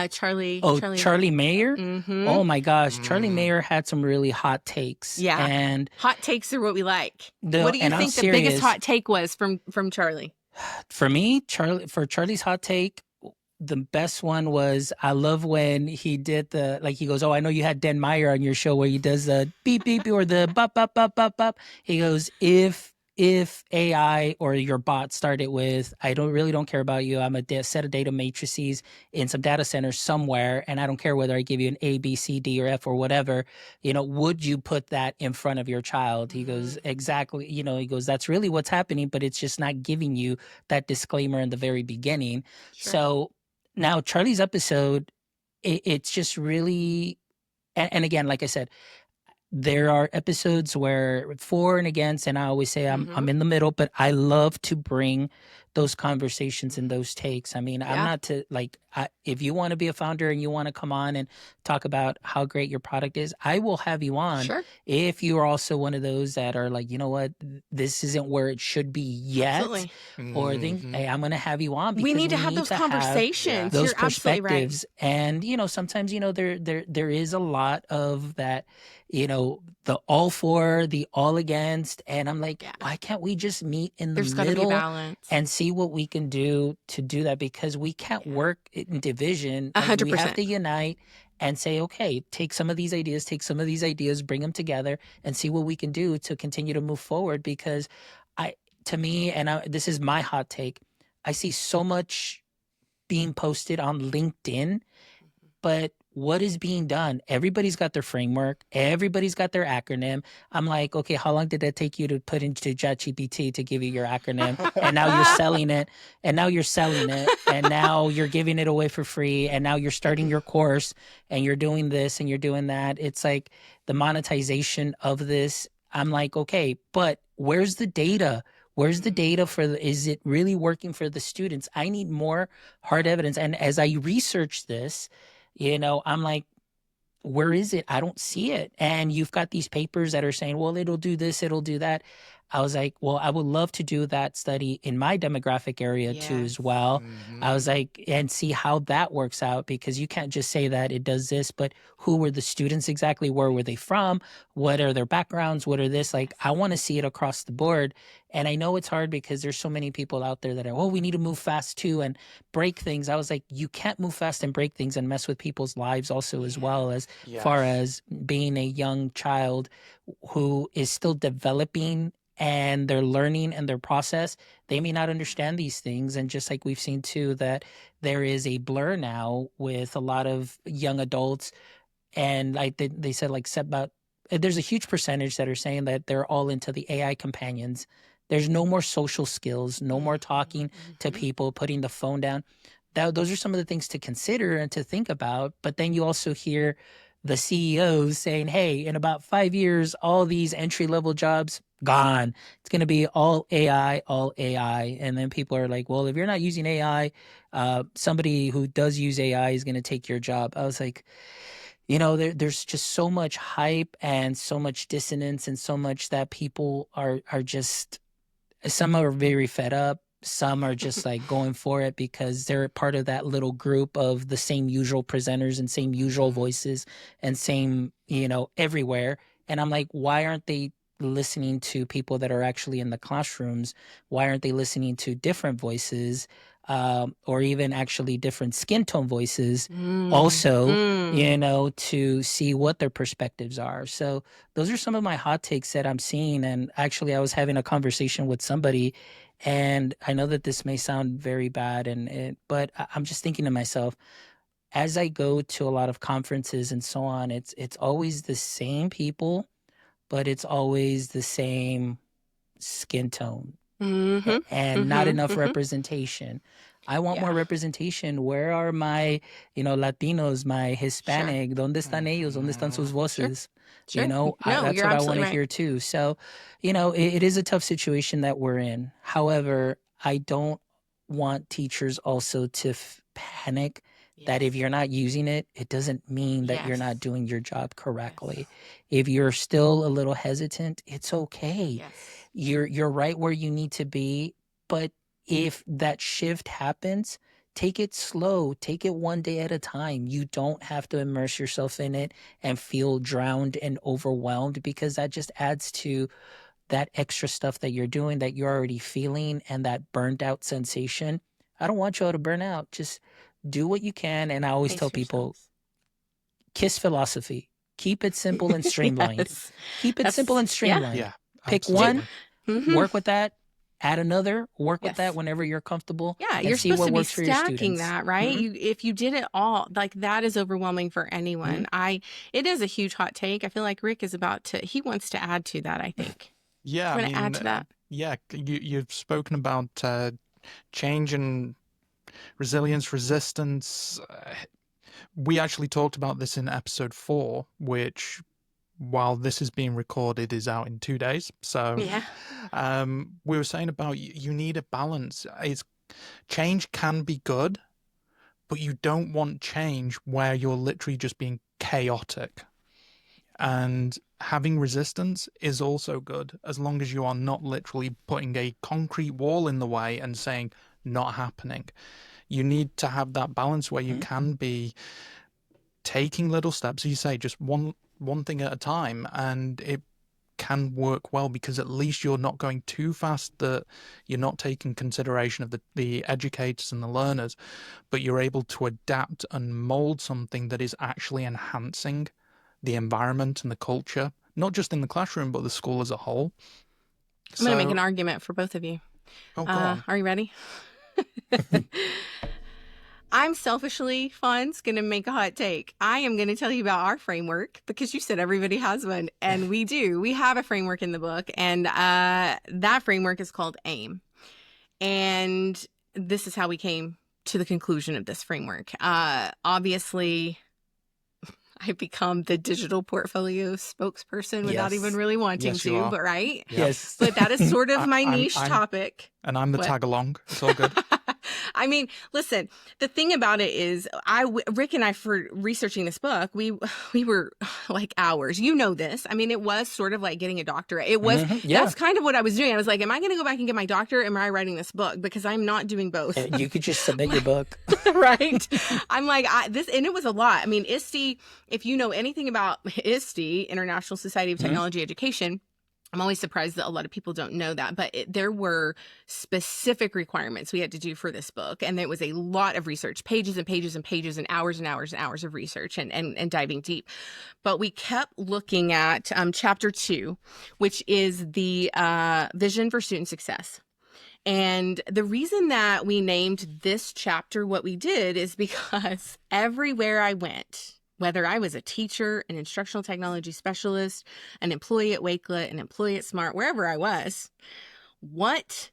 Charlie Mayer? Mm-hmm. Oh my gosh. Charlie Mayer had some really hot takes. Yeah. And hot takes are what we like. What do you think the biggest hot take was from Charlie? For me, Charlie's hot take, the best one was, I love when he did he goes, oh, I know you had Dan Meyer on your show where he does the beep, beep, or the bop, bop, bop, bop, bop. He goes, if AI or your bot started with, I don't care about you. I'm a set of data matrices in some data centers somewhere, and I don't care whether I give you an A, B, C, D, or F or whatever, would you put that in front of your child? He goes, exactly. He goes, that's really what's happening, but it's just not giving you that disclaimer in the very beginning. Sure. So now Charlie's episode, it's just really, and again, like I said, there are episodes where for and against, and I always say I'm in the middle, but I love to bring those conversations and those takes. I mean, I'm not to if you want to be a founder and you want to come on and talk about how great your product is, I will have you on. Sure. If you are also one of those that are like, you know what, this isn't where it should be yet, Absolutely. Or think, hey, I'm going to have you on because we need to have those conversations. Those You're perspectives. Right. And, sometimes, there is a lot of that, the all for, the all against. And I'm like, why can't we just meet in the middle and see what we can do to do that? Because we can't work in division. 100%. We have to unite and say, okay, take some of these ideas, bring them together and see what we can do to continue to move forward. Because this is my hot take, I see so much being posted on LinkedIn, but what is being done? Everybody's got their framework. Everybody's got their acronym. I'm like, okay, how long did that take you to put into ChatGPT to give you your acronym? And now you're selling it. And now you're giving it away for free. And now you're starting your course and you're doing this and you're doing that. It's like the monetization of this. I'm like, okay, but where's the data? Where's the data is it really working for the students? I need more hard evidence. And as I research this, I'm like, where is it? I don't see it. And you've got these papers that are saying, well, it'll do this, it'll do that. I was like, well, I would love to do that study in my demographic area too as well. I was like, and see how that works out, because you can't just say that it does this, but who were the students exactly? Where were they from? What are their backgrounds? What are this? Like, I want to see it across the board. And I know it's hard because there's so many people out there that are, oh, we need to move fast too and break things. I was like, you can't move fast and break things and mess with people's lives also, as well, as far as being a young child who is still developing and they're learning and their process. They may not understand these things. And just like we've seen too, that there is a blur now with a lot of young adults. And like they said, like about, there's a huge percentage that are saying that they're all into the AI companions. There's no more social skills, no more talking to people, putting the phone down. Those are some of the things to consider and to think about. But then you also hear the CEOs saying, hey, in about 5 years, all these entry-level jobs gone. It's going to be all AI, all AI. And then people are like, well, if you're not using AI, somebody who does use AI is going to take your job. I was like, there's just so much hype and so much dissonance and so much that people are just, some are very fed up. Some are just like going for it because they're part of that little group of the same usual presenters and same usual voices and same, everywhere. And I'm like, why aren't they listening to people that are actually in the classrooms? Why aren't they listening to different voices, or even actually different skin tone voices also, to see what their perspectives are? So those are some of my hot takes that I'm seeing. And actually, I was having a conversation with somebody, and I know that this may sound very bad, but I'm just thinking to myself, as I go to a lot of conferences and so on, it's always the same people, but it's always the same skin tone and not enough representation. I want more representation. Where are my, Latinos, my Hispanic? ¿Dónde están ellos? ¿Dónde están sus voces? Sure. That's what I want to hear too. So, it is a tough situation that we're in. However, I don't want teachers also to panic that if you're not using it, it doesn't mean that you're not doing your job correctly. If you're still a little hesitant, it's okay. You're right where you need to be. But if that shift happens, take it slow. Take it one day at a time. You don't have to immerse yourself in it and feel drowned and overwhelmed, because that just adds to that extra stuff that you're doing that you're already feeling and that burned out sensation. I don't want you all to burn out. Just do what you can. And I always tell people, KISS philosophy. Keep it simple and streamlined. Keep it simple and streamlined. Yeah, pick absolutely. one, work with that. Add another, work with that whenever you're comfortable. Yeah, you're supposed to be stacking that, right? If you did it all, like, that is overwhelming for anyone. It is a huge hot take. I feel like Rick is he wants to add to that, I think. Yeah, I mean, add to that. Yeah, you've spoken about change and resilience, resistance. We actually talked about this in episode 4, which, while this is being recorded, is out in 2 days. So we were saying about you need a balance. Change can be good, but you don't want change where you're literally just being chaotic. And having resistance is also good, as long as you are not literally putting a concrete wall in the way and saying, not happening. You need to have that balance where you can be taking little steps, as you say, just one thing at a time, and it can work well, because at least you're not going too fast, that you're not taking consideration of the educators and the learners, but you're able to adapt and mold something that is actually enhancing the environment and the culture, not just in the classroom, but the school as a whole. I'm going to make an argument for both of you. Oh, go on. Are you ready? I'm selfishly, Fonz, going to make a hot take. I am going to tell you about our framework, because you said everybody has one, and we do. We have a framework in the book, and that framework is called AIM. And this is how we came to the conclusion of this framework. Obviously, I've become the digital portfolio spokesperson without even really wanting to, but right? Yes. But that is sort of my niche topic. And I'm the tag along. It's all good. I mean, listen, the thing about it is Rick and I, for researching this book, we were like hours, you know this. I mean, it was sort of like getting a doctorate. It was, that's kind of what I was doing. I was like, am I going to go back and get my doctorate? Am I writing this book? Because I'm not doing both. You could just submit your book. Right. I'm like, and it was a lot. I mean, ISTE, if you know anything about ISTE, International Society of Technology Education, I'm always surprised that a lot of people don't know that, but there were specific requirements we had to do for this book. And it was a lot of research, pages and pages and pages and hours and hours and hours of research and diving deep. But we kept looking at chapter 2, which is the vision for student success. And the reason that we named this chapter what we did is because everywhere I went, whether I was a teacher, an instructional technology specialist, an employee at Wakelet, an employee at SMART, wherever I was, what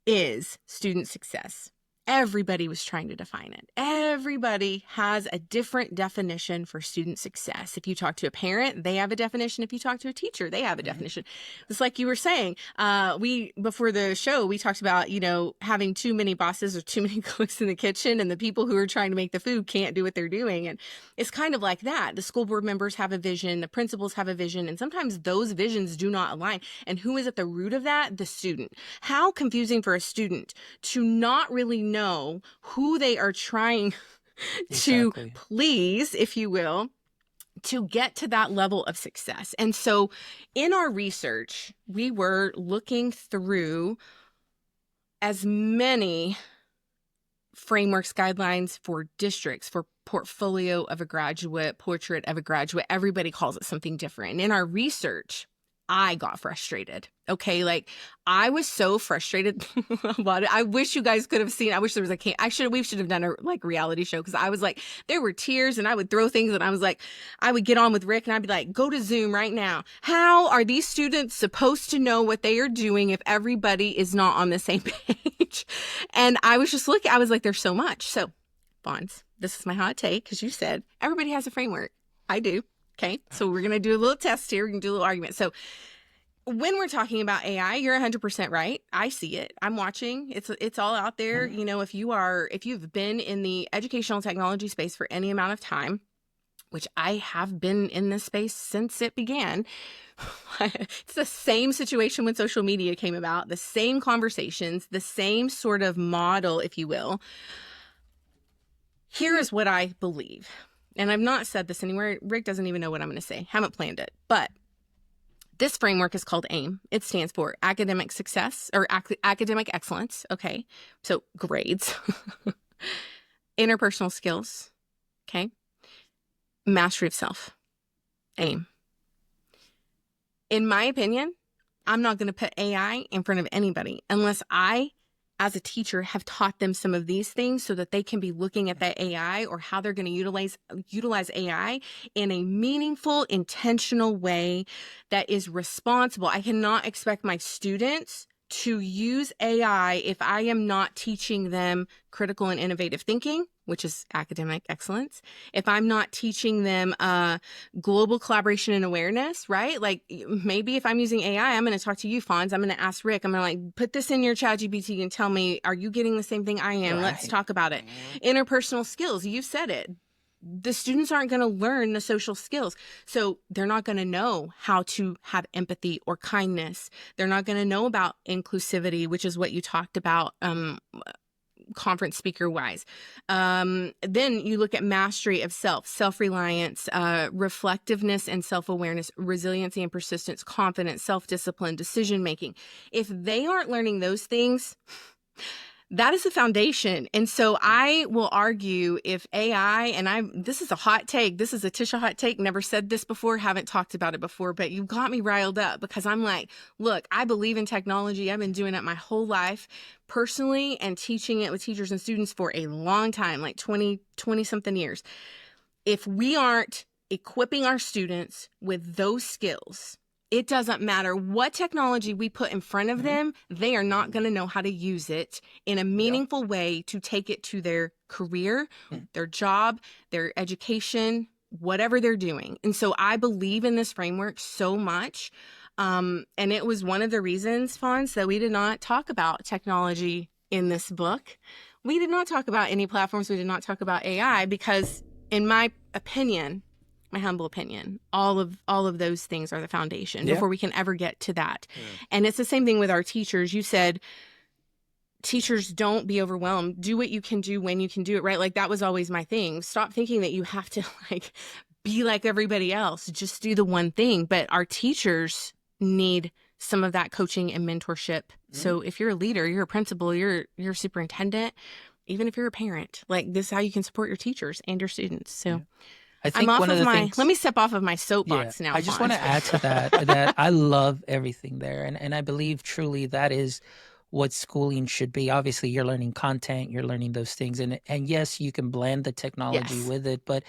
is student success? Everybody was trying to define it. Everybody has a different definition for student success. If you talk to a parent, they have a definition. If you talk to a teacher, they have a definition. It's like you were saying, before the show, we talked about, having too many bosses or too many cooks in the kitchen, and the people who are trying to make the food can't do what they're doing. And it's kind of like that. The school board members have a vision, the principals have a vision, and sometimes those visions do not align. And who is at the root of that? The student. How confusing for a student to not really know who they are trying to please, if you will, to get to that level of success. And so in our research, we were looking through as many frameworks, guidelines for districts, for portfolio of a graduate, portrait of a graduate. Everybody calls it something different. And in our research, I got frustrated. Okay. Like I was so frustrated about it. I wish you guys could have seen, I wish there was we should have done a reality show. Cause I was like, there were tears and I would throw things and I was like, I would get on with Rick and I'd be like, go to Zoom right now. How are these students supposed to know what they are doing if everybody is not on the same page? And I was just looking, I was like, there's so much. So Fonz, this is my hot take. Cause you said everybody has a framework. I do. Okay, so we're going to do a little test here. We're going to do a little argument. So when we're talking about AI, you're 100% right. I see it. I'm watching. It's all out there. If you've been in the educational technology space for any amount of time, which I have been in this space since it began, it's the same situation when social media came about, the same conversations, the same sort of model, if you will. Here is what I believe. And I've not said this anywhere. Rick doesn't even know what I'm going to say. Haven't planned it. But this framework is called AIM. It stands for academic success or academic excellence. Okay. So grades, interpersonal skills. Okay. Mastery of self. AIM. In my opinion, I'm not going to put AI in front of anybody unless I, as a teacher, have taught them some of these things so that they can be looking at that AI or how they're going to utilize AI in a meaningful, intentional way that is responsible. I cannot expect my students to use AI if I am not teaching them critical and innovative thinking, which is academic excellence. If I'm not teaching them global collaboration and awareness, right? Like maybe if I'm using AI, I'm going to talk to you, Fonz. I'm going to ask Rick. I'm going to put this in your ChatGPT and tell me, are you getting the same thing I am? Right. Let's talk about it. Interpersonal skills. You said it. The students aren't going to learn the social skills. So they're not going to know how to have empathy or kindness. They're not going to know about inclusivity, which is what you talked about conference speaker wise. Then you look at mastery of self, self-reliance, reflectiveness and self-awareness, resiliency and persistence, confidence, self-discipline, decision-making. If they aren't learning those things, that is the foundation. And so I will argue if AI, and this is a hot take, this is a Tisha hot take, never said this before, haven't talked about it before, but you got me riled up because I'm like, look, I believe in technology. I've been doing it my whole life personally and teaching it with teachers and students for a long time, like 20 something years. If we aren't equipping our students with those skills, it doesn't matter what technology we put in front of them, they are not going to know how to use it in a meaningful way to take it to their career, their job, their education, whatever they're doing. And so I believe in this framework so much. And it was one of the reasons, Fonz, that we did not talk about technology in this book We did not talk about any platforms. We did not talk about AI because, in my opinion, my humble opinion, all of those things are the foundation before we can ever get to that. And it's the same thing with our teachers. You said, teachers, don't be overwhelmed. Do what you can do when you can do it, right? Like, that was always my thing. Stop thinking that you have to like be like everybody else. Just do the one thing. But our teachers need some of that coaching and mentorship. So if you're a leader, you're a principal, you're a superintendent, even if you're a parent, like, this is how you can support your teachers and your students. So I think I'm off one of of the my, things, let me step off of my soapbox now. I just Fawn. want to add to that I love everything there. And I believe truly that is what schooling should be. Obviously, you're learning content, you're learning those things. And yes, you can blend the technology Yes. with it, but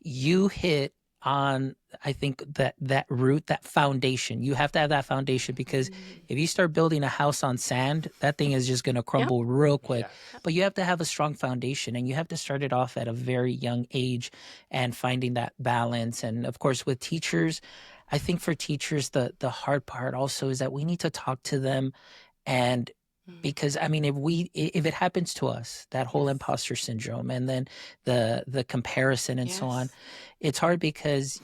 you hit on, I think, that root, that foundation. You have to have that foundation, because if you start building a house on sand, that thing is just going to crumble real quick. But you have to have a strong foundation, and you have to start it off at a very young age and finding that balance. And of course, with teachers, I think for teachers, the hard part also is that we need to talk to them. And because, I mean, if it happens to us, that whole imposter syndrome, and then the comparison and so on, it's hard because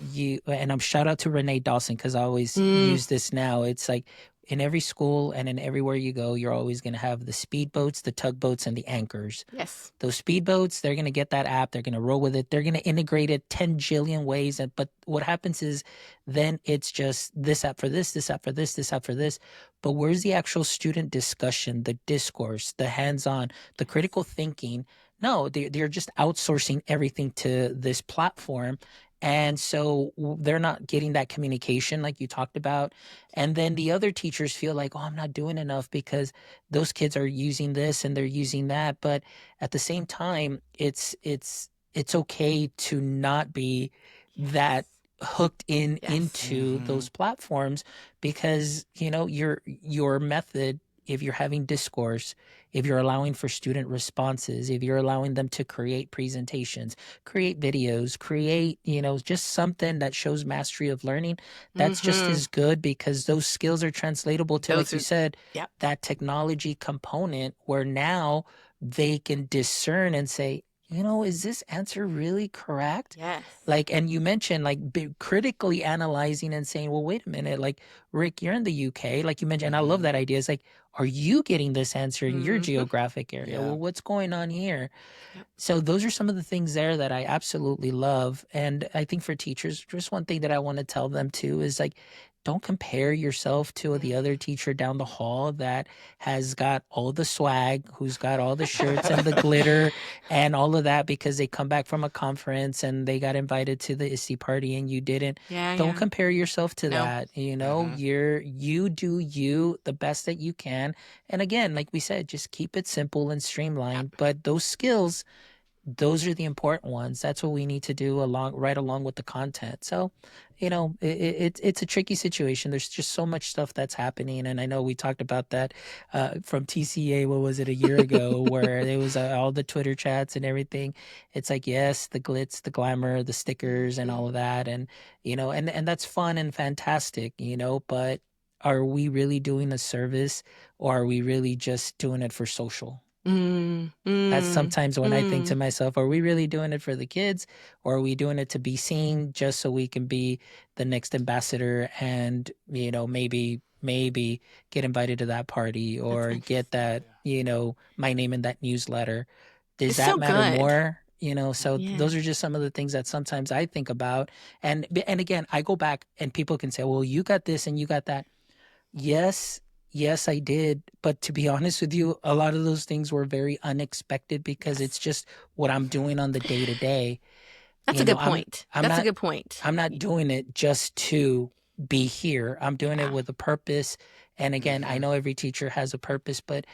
and I'm shout out to Renee Dawson, because I always use this now. It's like, in every school and in everywhere you go, you're always going to have the speedboats, the tugboats, and the anchors. Yes. Those speedboats, they're going to get that app. They're going to roll with it. They're going to integrate it 10 jillion ways. But what happens is then it's just this app for this, this app for this, this app for this. But where's the actual student discussion, the discourse, the hands-on, the critical thinking? No, they're just outsourcing everything to this platform. And so they're not getting that communication like you talked about. And then the other teachers feel like, oh, I'm not doing enough because those kids are using this and they're using that. But at the same time, it's okay to not be that hooked into those platforms, because, your method, if you're having discourse, if you're allowing for student responses, if you're allowing them to create presentations, create videos, create, just something that shows mastery of learning, that's just as good, because those skills are translatable to, like you said, that technology component, where now they can discern and say, is this answer really correct? Yes. Like, and you mentioned critically analyzing and saying, well, wait a minute, like, Rick, you're in the UK, like you mentioned, and I love that idea. It's like, are you getting this answer in your geographic area? Well, what's going on here? So those are some of the things there that I absolutely love. And I think for teachers, just one thing that I want to tell them too is, like, don't compare yourself to the other teacher down the hall that has got all the swag, who's got all the shirts and the glitter and all of that, because they come back from a conference and they got invited to the ISTE party and you didn't. Don't compare yourself to that. You do you the best that you can. And again, like we said, just keep it simple and streamlined. But those skills, those are the important ones. That's what we need to do right along with the content. So, it's a tricky situation. There's just so much stuff that's happening. And I know we talked about that from TCA, what was it, a year ago, where it was all the Twitter chats and everything. It's like, yes, the glitz, the glamour, the stickers and all of that. And, and that's fun and fantastic, but are we really doing a service, or are we really just doing it for social? That's sometimes when I think to myself, are we really doing it for the kids, or are we doing it to be seen just so we can be the next ambassador and, maybe get invited to that party or get that, my name in that newsletter? Does that matter more? So those are just some of the things that sometimes I think about. And again, I go back and people can say, well, you got this and you got that. Yes, I did. But to be honest with you, a lot of those things were very unexpected, because it's just what I'm doing on the day to day. That's a good point. That's a good point. I'm not doing it just to be here. I'm doing it with a purpose. And again, I know every teacher has a purpose, but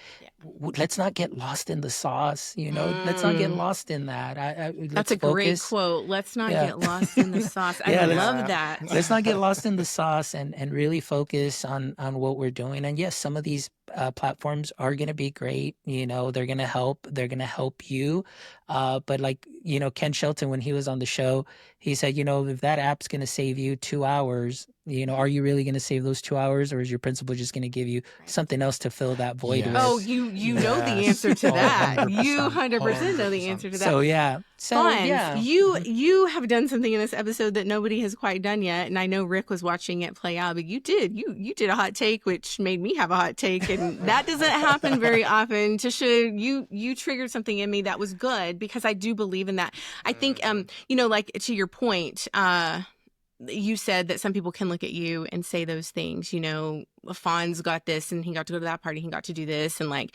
let's not get lost in the sauce. Let's not get lost in that. That's a great quote. Let's not get lost in the sauce. I love that. Let's not get lost in the sauce and really focus on what we're doing. And yes, some of these platforms are going to be great. They're going to help. They're going to help you. But like, Ken Shelton, when he was on the show, he said, if that app's going to save you 2 hours, are you really going to save those 2 hours, or is your principal just going to give you something else to fill that void with? Oh, you you know the answer to that. 100%, You 100% know the answer to that. So yeah. Fonz, you have done something in this episode that nobody has quite done yet, and I know Rick was watching it play out, but you did a hot take, which made me have a hot take, and that doesn't happen very often. Tisha, you triggered something in me that was good, because I do believe in that. I think like, to your point, you said that some people can look at you and say those things, Fonz got this and he got to go to that party, he got to do this, and like,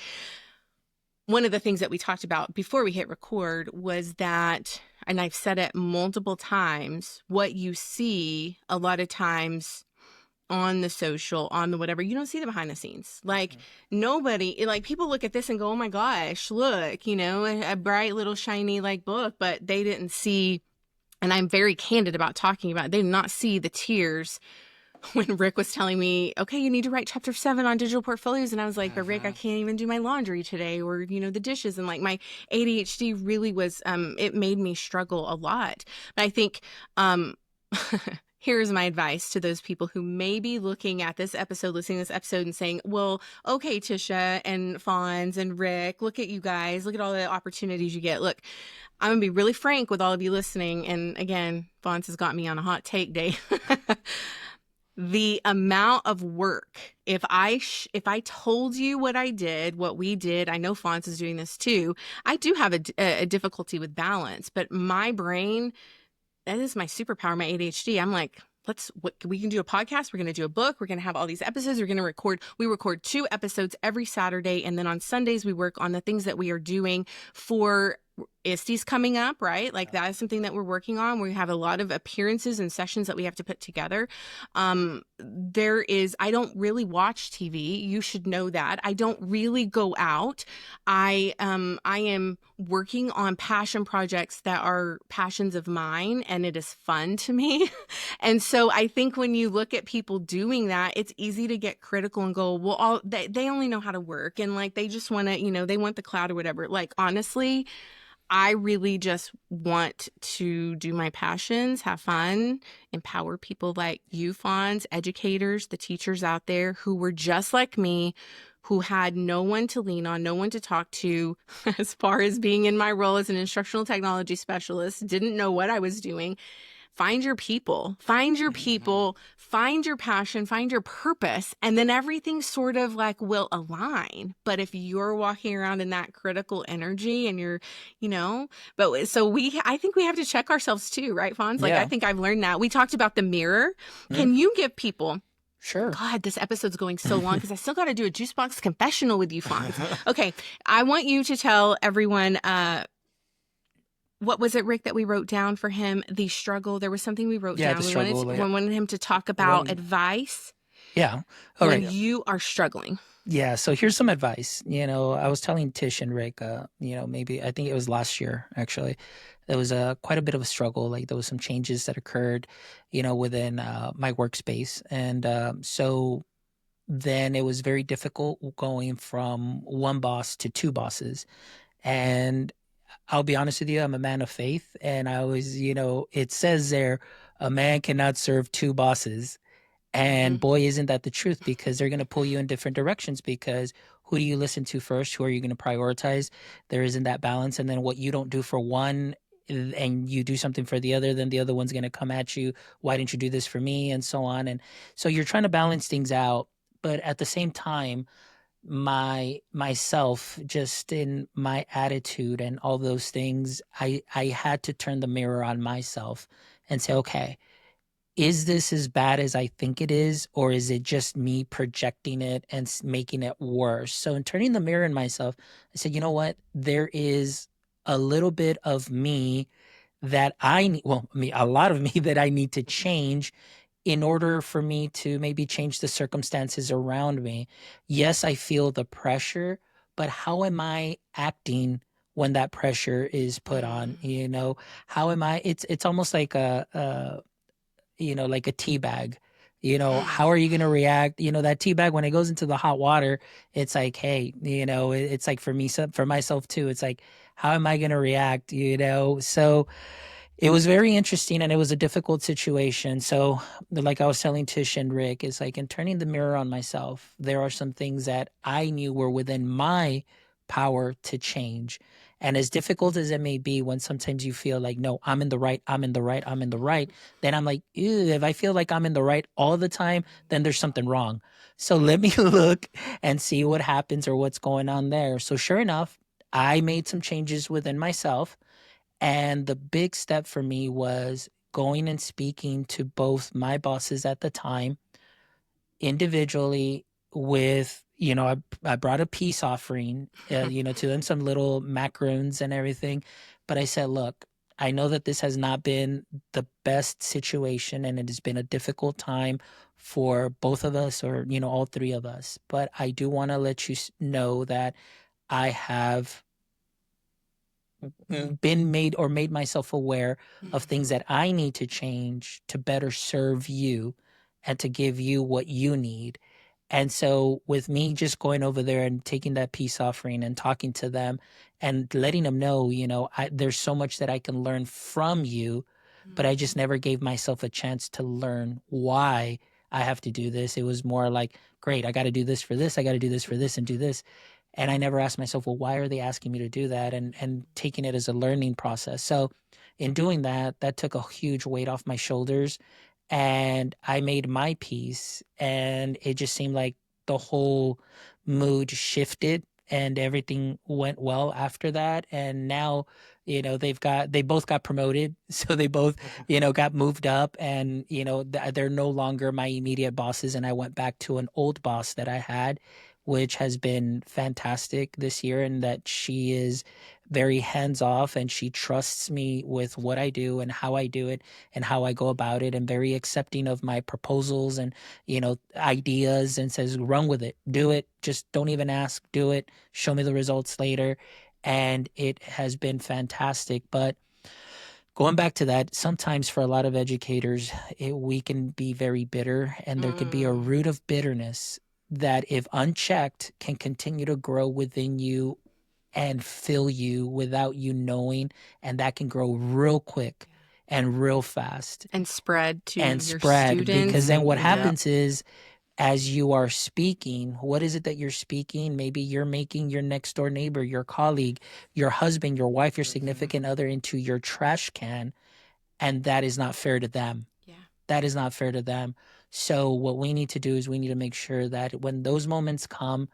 one of the things that we talked about before we hit record was that, and I've said it multiple times, what you see a lot of times on the social, on the whatever, you don't see the behind the scenes. Like, nobody, like, people look at this and go, oh my gosh, look, a bright little shiny like book, but they didn't see, and I'm very candid about talking about it, they did not see the tears when Rick was telling me, okay, you need to write chapter 7 on digital portfolios. And I was like, but Rick, I can't even do my laundry today, or, the dishes. And like, my ADHD really was, it made me struggle a lot. But I think, here's my advice to those people who may be looking at this episode, listening to this episode and saying, well, okay, Tisha and Fonz and Rick, look at you guys, look at all the opportunities you get. Look, I'm going to be really frank with all of you listening. And again, Fonz has got me on a hot take day. The amount of work, if I told you what I did, what we did, I know Fonz is doing this too. I do have a difficulty with balance, but my brain, that is my superpower, my ADHD. I'm like, we can do a podcast. We're going to do a book. We're going to have all these episodes. We record 2 episodes every Saturday. And then on Sundays, we work on the things that we are doing for ISTE's coming up, right? Like, that is something that we're working on. We have a lot of appearances and sessions that we have to put together. I don't really watch TV. You should know that. I don't really go out. I am working on passion projects that are passions of mine, and it is fun to me. And so I think when you look at people doing that, it's easy to get critical and go, well, they only know how to work, and like, they just want to, they want the cloud or whatever. Like, honestly, I really just want to do my passions, have fun, empower people like you, Fonz, educators, the teachers out there who were just like me, who had no one to lean on, no one to talk to as far as being in my role as an instructional technology specialist, didn't know what I was doing. Find your people, find your passion, find your purpose, and then everything sort of like will align. But if you're walking around in that critical energy and you're, I think we have to check ourselves too, right, Fonz? Like, I think I've learned that. We talked about the mirror. Can you give people... Sure. God, this episode's going so long because I still got to do a juice box confessional with you, Fonz. Okay, I want you to tell everyone... what was it, Rick, that we wrote down for him? The struggle. There was something we wrote down. We wanted him to talk about advice. Yeah. When you are struggling. Yeah. So here's some advice. I was telling Tish and Rick, maybe, I think it was last year, actually, there was quite a bit of a struggle. Like, there was some changes that occurred, within my workspace. And so then it was very difficult going from one boss to 2 bosses. And I'll be honest with you, I'm a man of faith. And I always, it says there, a man cannot serve 2 bosses. And boy, isn't that the truth, because they're going to pull you in different directions, because who do you listen to first? Who are you going to prioritize? There isn't that balance. And then what you don't do for one and you do something for the other, then the other one's going to come at you. Why didn't you do this for me? And so on. And so you're trying to balance things out. But at the same time, myself, just in my attitude and all those things, I had to turn the mirror on myself and say, okay, is this as bad as I think it is, or is it just me projecting it and making it worse? So in turning the mirror on myself, I said, you know what? There is a little bit of me that a lot of me that I need to change in order for me to maybe change the circumstances around me. Yes, I feel the pressure, but how am I acting when that pressure is put on? How am I? It's almost like a tea bag. How are you going to react? That tea bag, when it goes into the hot water, it's like, hey, it's like for myself too. It's like, how am I going to react? So It was very interesting and it was a difficult situation. So, like I was telling Tish and Rick, it's like in turning the mirror on myself, there are some things that I knew were within my power to change. And as difficult as it may be, when sometimes you feel like, no, I'm in the right, I'm in the right, I'm in the right, then I'm like, ew, if I feel like I'm in the right all the time, then there's something wrong. So let me look and see what happens or what's going on there. So, sure enough, I made some changes within myself. And the big step for me was going and speaking to both my bosses at the time individually with, I brought a peace offering, to them, some little macaroons and everything. But I said, look, I know that this has not been the best situation and it has been a difficult time for both of us or, all three of us. But I do want to let you know that I have been made myself aware of things that I need to change to better serve you and to give you what you need. And so with me just going over there and taking that peace offering and talking to them and letting them know, there's so much that I can learn from you, but I just never gave myself a chance to learn why I have to do this. It was more like, great, I got to do this for this. I got to do this for this and do this. And I never asked myself, well, why are they asking me to do that? And taking it as a learning process. So in doing that, that took a huge weight off my shoulders. And I made my peace. And it just seemed like the whole mood shifted and everything went well after that. And now, they both got promoted. So they both, got moved up and, they're no longer my immediate bosses. And I went back to an old boss that I had, which has been fantastic this year, and that she is very hands off and she trusts me with what I do and how I do it and how I go about it, and very accepting of my proposals and, ideas, and says, run with it, do it. Just don't even ask, do it. Show me the results later. And it has been fantastic. But going back to that, sometimes for a lot of educators, we can be very bitter, and there could be a root of bitterness that, if unchecked, can continue to grow within you and fill you without you knowing. And that can grow real quick and real fast. And spread to And your spread, students. because then what happens is, as you are speaking, what is it that you're speaking? Maybe you're making your next door neighbor, your colleague, your husband, your wife, your significant other into your trash can. And that is not fair to them. Yeah. That is not fair to them. So what we need to do is we need to make sure that when those moments come,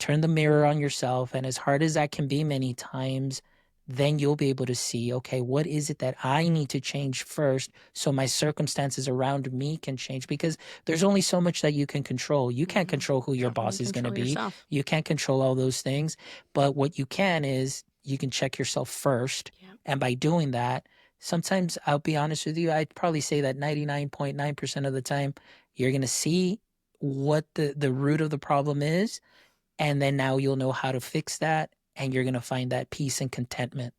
turn the mirror on yourself. And as hard as that can be many times, then you'll be able to see, okay, what is it that I need to change first so my circumstances around me can change? Because there's only so much that you can control. You can't control who your boss is going to be. Yourself. You can't control all those things. But what you can is you can check yourself first. Yeah. And by doing that, sometimes, I'll be honest with you, I'd probably say that 99.9% of the time, you're going to see what the root of the problem is. And then now you'll know how to fix that. And you're going to find that peace and contentment.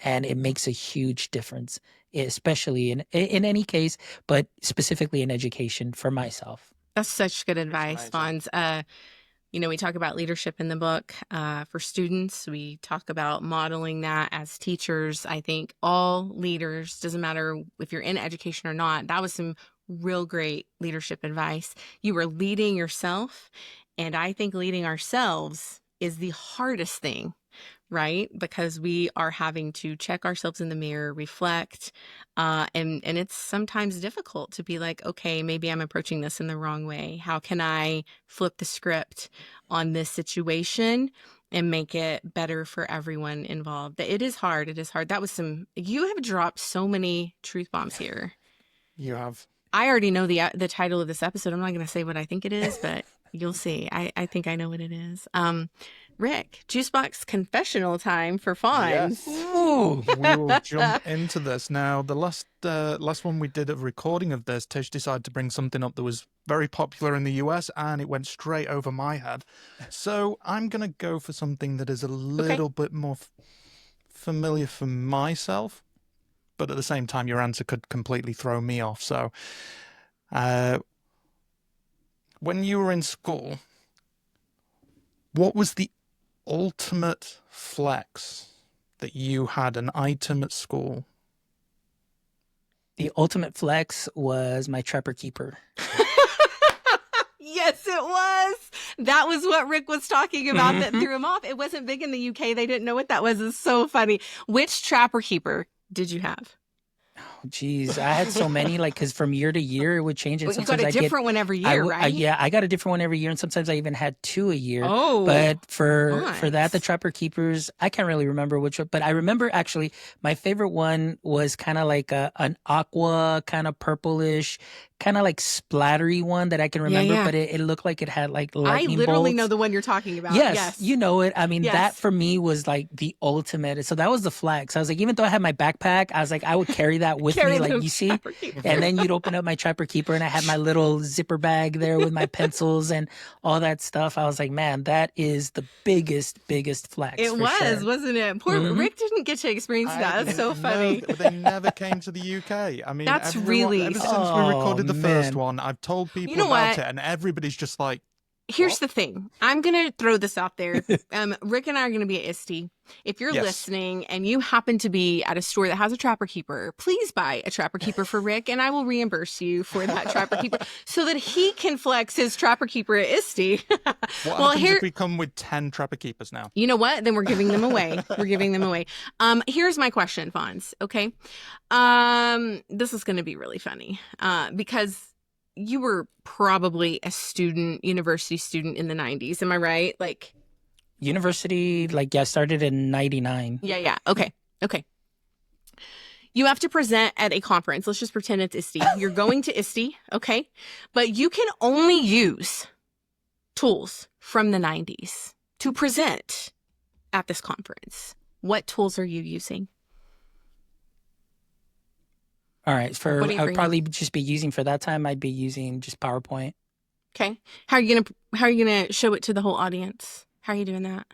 And it makes a huge difference, especially in any case, but specifically in education for myself. That's such good advice, Fonz. We talk about leadership in the book for students. We talk about modeling that as teachers. I think all leaders, doesn't matter if you're in education or not, that was some real great leadership advice. You were leading yourself. And I think leading ourselves is the hardest thing, right? Because we are having to check ourselves in the mirror, reflect, and it's sometimes difficult to be like, okay, maybe I'm approaching this in the wrong way. How can I flip the script on this situation and make it better for everyone involved? It is hard. It is hard. You have dropped so many truth bombs here. You have. I already know the title of this episode. I'm not going to say what I think it is, but you'll see. I think I know what it is. Rick, Juicebox confessional time for fun. Yes. Ooh, we will jump into this. Now, the last one we did of recording of this, Tish decided to bring something up that was very popular in the US, and it went straight over my head. So I'm going to go for something that is a little bit more familiar for myself, but at the same time, your answer could completely throw me off. So when you were in school, what was the ultimate flex that you had, an item at school The ultimate flex was my Trapper Keeper. Yes, it was. That was what Rick was talking about that threw him off. It wasn't big in the UK. They didn't know what that was. It's so funny. Which Trapper Keeper did you have? Geez, I had so many, like, because from year to year it would change. And Well, you got a different one every year, right? Yeah, I got a different one every year, and sometimes I even had two a year. Oh, but for nice. that, the Trapper Keepers, I can't really remember which one, but I remember actually my favorite one was kind of like an aqua, kind of purplish, kind of like splattery one that I can remember, yeah. but it looked like it had like I lightning literally bolts. know the one you're talking about. Yes, you know it. I mean, Yes. that for me was like the ultimate. So that was the flex. I was like, even though I had my backpack, I was like, I would carry that with Carry me, like those you see. Trapper Keepers. And then you'd open up my Trapper Keeper, and I had my little zipper bag there with my pencils and all that stuff. I was like, man, that is the biggest flex. It for was, sure. wasn't it? Poor Rick didn't get to experience that. That's so funny. They never came to the UK. I mean, That's ever really since we recorded the first man. one, I've told people You know about what? it, and everybody's just like, Here's What? the thing. I'm going to throw this out there. Rick and I are going to be at ISTE. If you're Yes. listening and you happen to be at a store that has a Trapper Keeper, please buy a Trapper Keeper for Rick, and I will reimburse you for that Trapper Keeper so that he can flex his Trapper Keeper at ISTE. what Well, happens here- if we come with 10 Trapper Keepers now? You know what? Then we're giving them away. We're giving them away. Here's my question, Fonz. Okay. This is going to be really funny because you were probably a university student in the 90s. Am I right? Like, University, like, yeah, I started in 99. yeah. Okay. You have to present at a conference. Let's just pretend it's ISTE. You're going to ISTE, okay? But you can only use tools from the 90s to present at this conference. What tools are you using? All right, What are you I would bringing? probably just be using for that time. I'd be using just PowerPoint. Okay. How are you gonna show it to the whole audience? How are you doing that?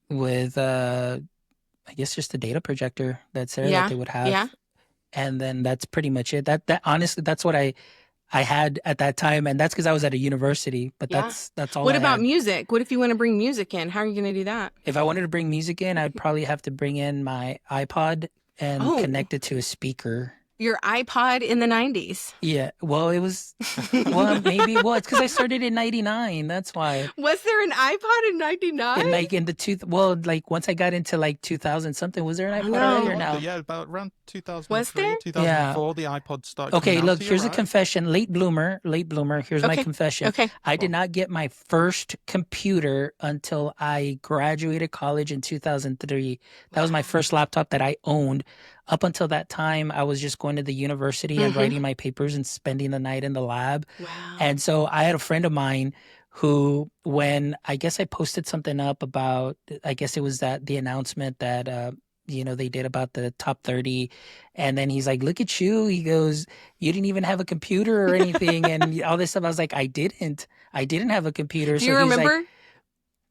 With I guess just a data projector that's there Yeah, that they would have. yeah. And then that's pretty much it. That honestly, that's what I had at that time, and that's because I was at a university. But Yeah. that's all. What I about had. music? What if you want to bring music in? How are you gonna do that? If I wanted to bring music in, I'd probably have to bring in my iPod and Oh. connect it to a speaker. Your iPod in the 90s. Yeah, well, it was, well, maybe, well, it's because I started in 99. That's why. Was there an iPod in 99? And like in the well, like once I got into like 2000 something, was there an iPod No. already or no? Yeah, about around 2003, Was there? 2004, the iPod started Okay, coming out. look, So here's you're a right. confession. Late bloomer. Here's my Okay. confession. Okay. I did not get my first computer until I graduated college in 2003. That was my first laptop that I owned. Up until that time, I was just going to the university and Mhm. writing my papers and spending the night in the lab. Wow. And so I had a friend of mine who, when I guess I posted something up about, I guess it was that the announcement that, they did about the top 30. And then he's like, look at you. He goes, you didn't even have a computer or anything. And all this stuff. I was like, I didn't have a computer. Do you So he's like, remember?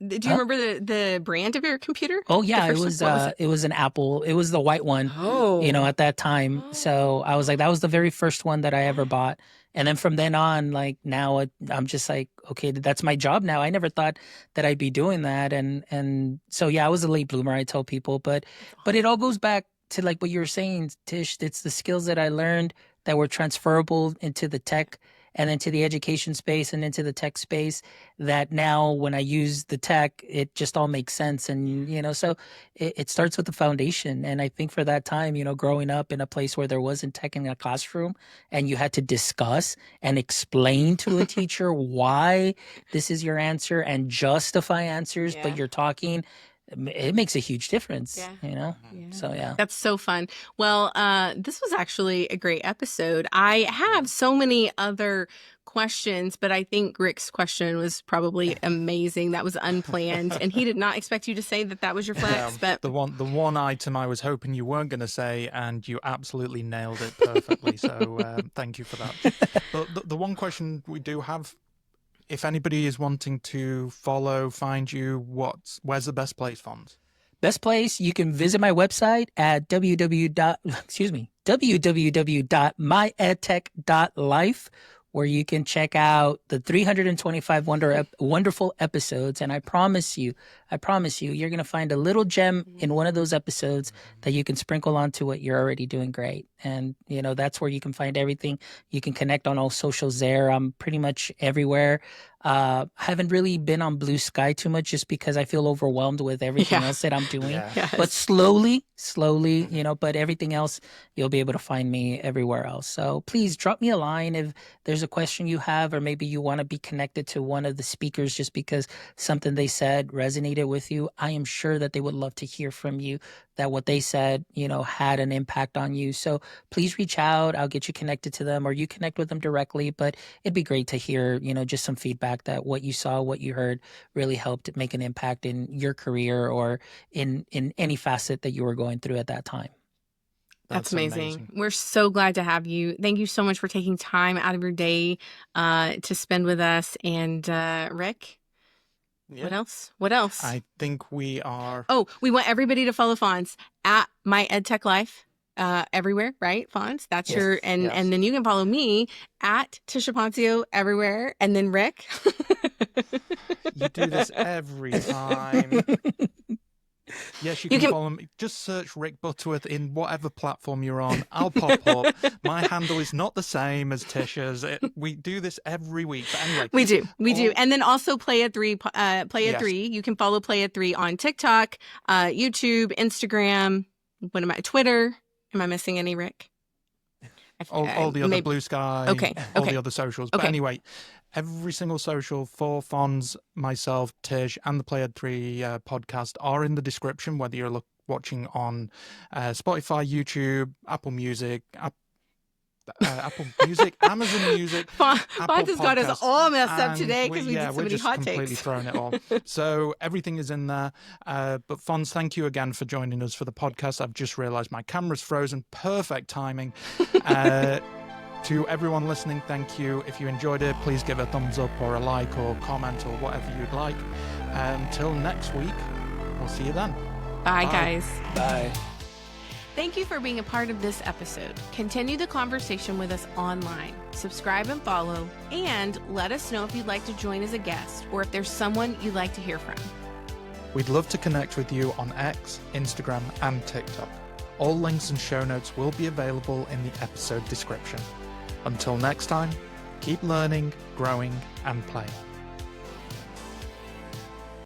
Do you Huh? remember the brand of your computer? oh yeah, The it first was, one? What was it was an Apple. It was the white one. Oh. At that time. So I was like, that was the very first one that I ever bought. And then from then on, like now I'm just like, okay, that's my job now. I never thought that I'd be doing that. And so, yeah, I was a late bloomer, I tell people, but it all goes back to like what you were saying, Tish. It's the skills that I learned that were transferable into the tech and into the education space and into the tech space, that now when I use the tech, it just all makes sense. And, so it starts with the foundation. And I think for that time, growing up in a place where there wasn't tech in a classroom and you had to discuss and explain to a teacher why this is your answer and justify answers, Yeah. but you're talking, it makes a huge difference, Yeah. Yeah. So, yeah. That's so fun. Well, this was actually a great episode. I have so many other questions, but I think Rick's question was probably amazing. That was unplanned, and he did not expect you to say that was your flex. But the one item I was hoping you weren't going to say, and you absolutely nailed it perfectly. So thank you for that. But the one question we do have, if anybody is wanting to follow, find you, where's the best place, Fonz? Best place, you can visit my website at www.myedtech.life, where you can check out the 325 wonderful episodes. And I promise you, I promise you, you're going to find a little gem in one of those episodes that you can sprinkle onto what you're already doing great. And, that's where you can find everything. You can connect on all socials there. I'm pretty much everywhere. I haven't really been on Blue Sky too much just because I feel overwhelmed with everything else that I'm doing. Yeah. Yes. But slowly, but everything else, you'll be able to find me everywhere else. So please drop me a line if there's a question you have, or maybe you want to be connected to one of the speakers just because something they said resonated with you. I am sure that they would love to hear from you, that what they said, had an impact on you. So please reach out. I'll get you connected to them, or you connect with them directly. But it'd be great to hear, just some feedback that what you saw, what you heard really helped make an impact in your career or in any facet that you were going through at that time. That's amazing. We're so glad to have you. Thank you so much for taking time out of your day to spend with us. And Rick, Yeah. What else? I think we are... Oh, we want everybody to follow Fonz at My EdTech Life everywhere, right, Fonz? That's Yes. and then you can follow me at Tisha Ponzio everywhere. And then Rick. You do this every time. Yes, you can follow me. Just search Rick Butterworth in whatever platform you're on. I'll pop up. My handle is not the same as Tisha's. We do this every week. But anyway, we do. And then also Play at 3. Three. You can follow Play at 3 on TikTok, YouTube, Instagram. Twitter? Am I missing any, Rick? All the other Blue Sky. Okay. All the other socials. But anyway, every single social for Fonz, myself, Tish, and the Play at 3 podcast are in the description, whether you're watching on Spotify, YouTube, Apple Music, Amazon Music. Fonz has got us all messed up today because we did so many hot takes. We're just completely throwing it all. So everything is in there. But Fonz, thank you again for joining us for the podcast. I've just realized my camera's frozen. Perfect timing. To everyone listening, thank you. If you enjoyed it, please give a thumbs up or a like or comment or whatever you'd like. Until next week, we'll see you then. Bye, guys. Bye. Thank you for being a part of this episode. Continue the conversation with us online. Subscribe and follow, and let us know if you'd like to join as a guest or if there's someone you'd like to hear from. We'd love to connect with you on X, Instagram, and TikTok. All links and show notes will be available in the episode description. Until next time, keep learning, growing, and playing.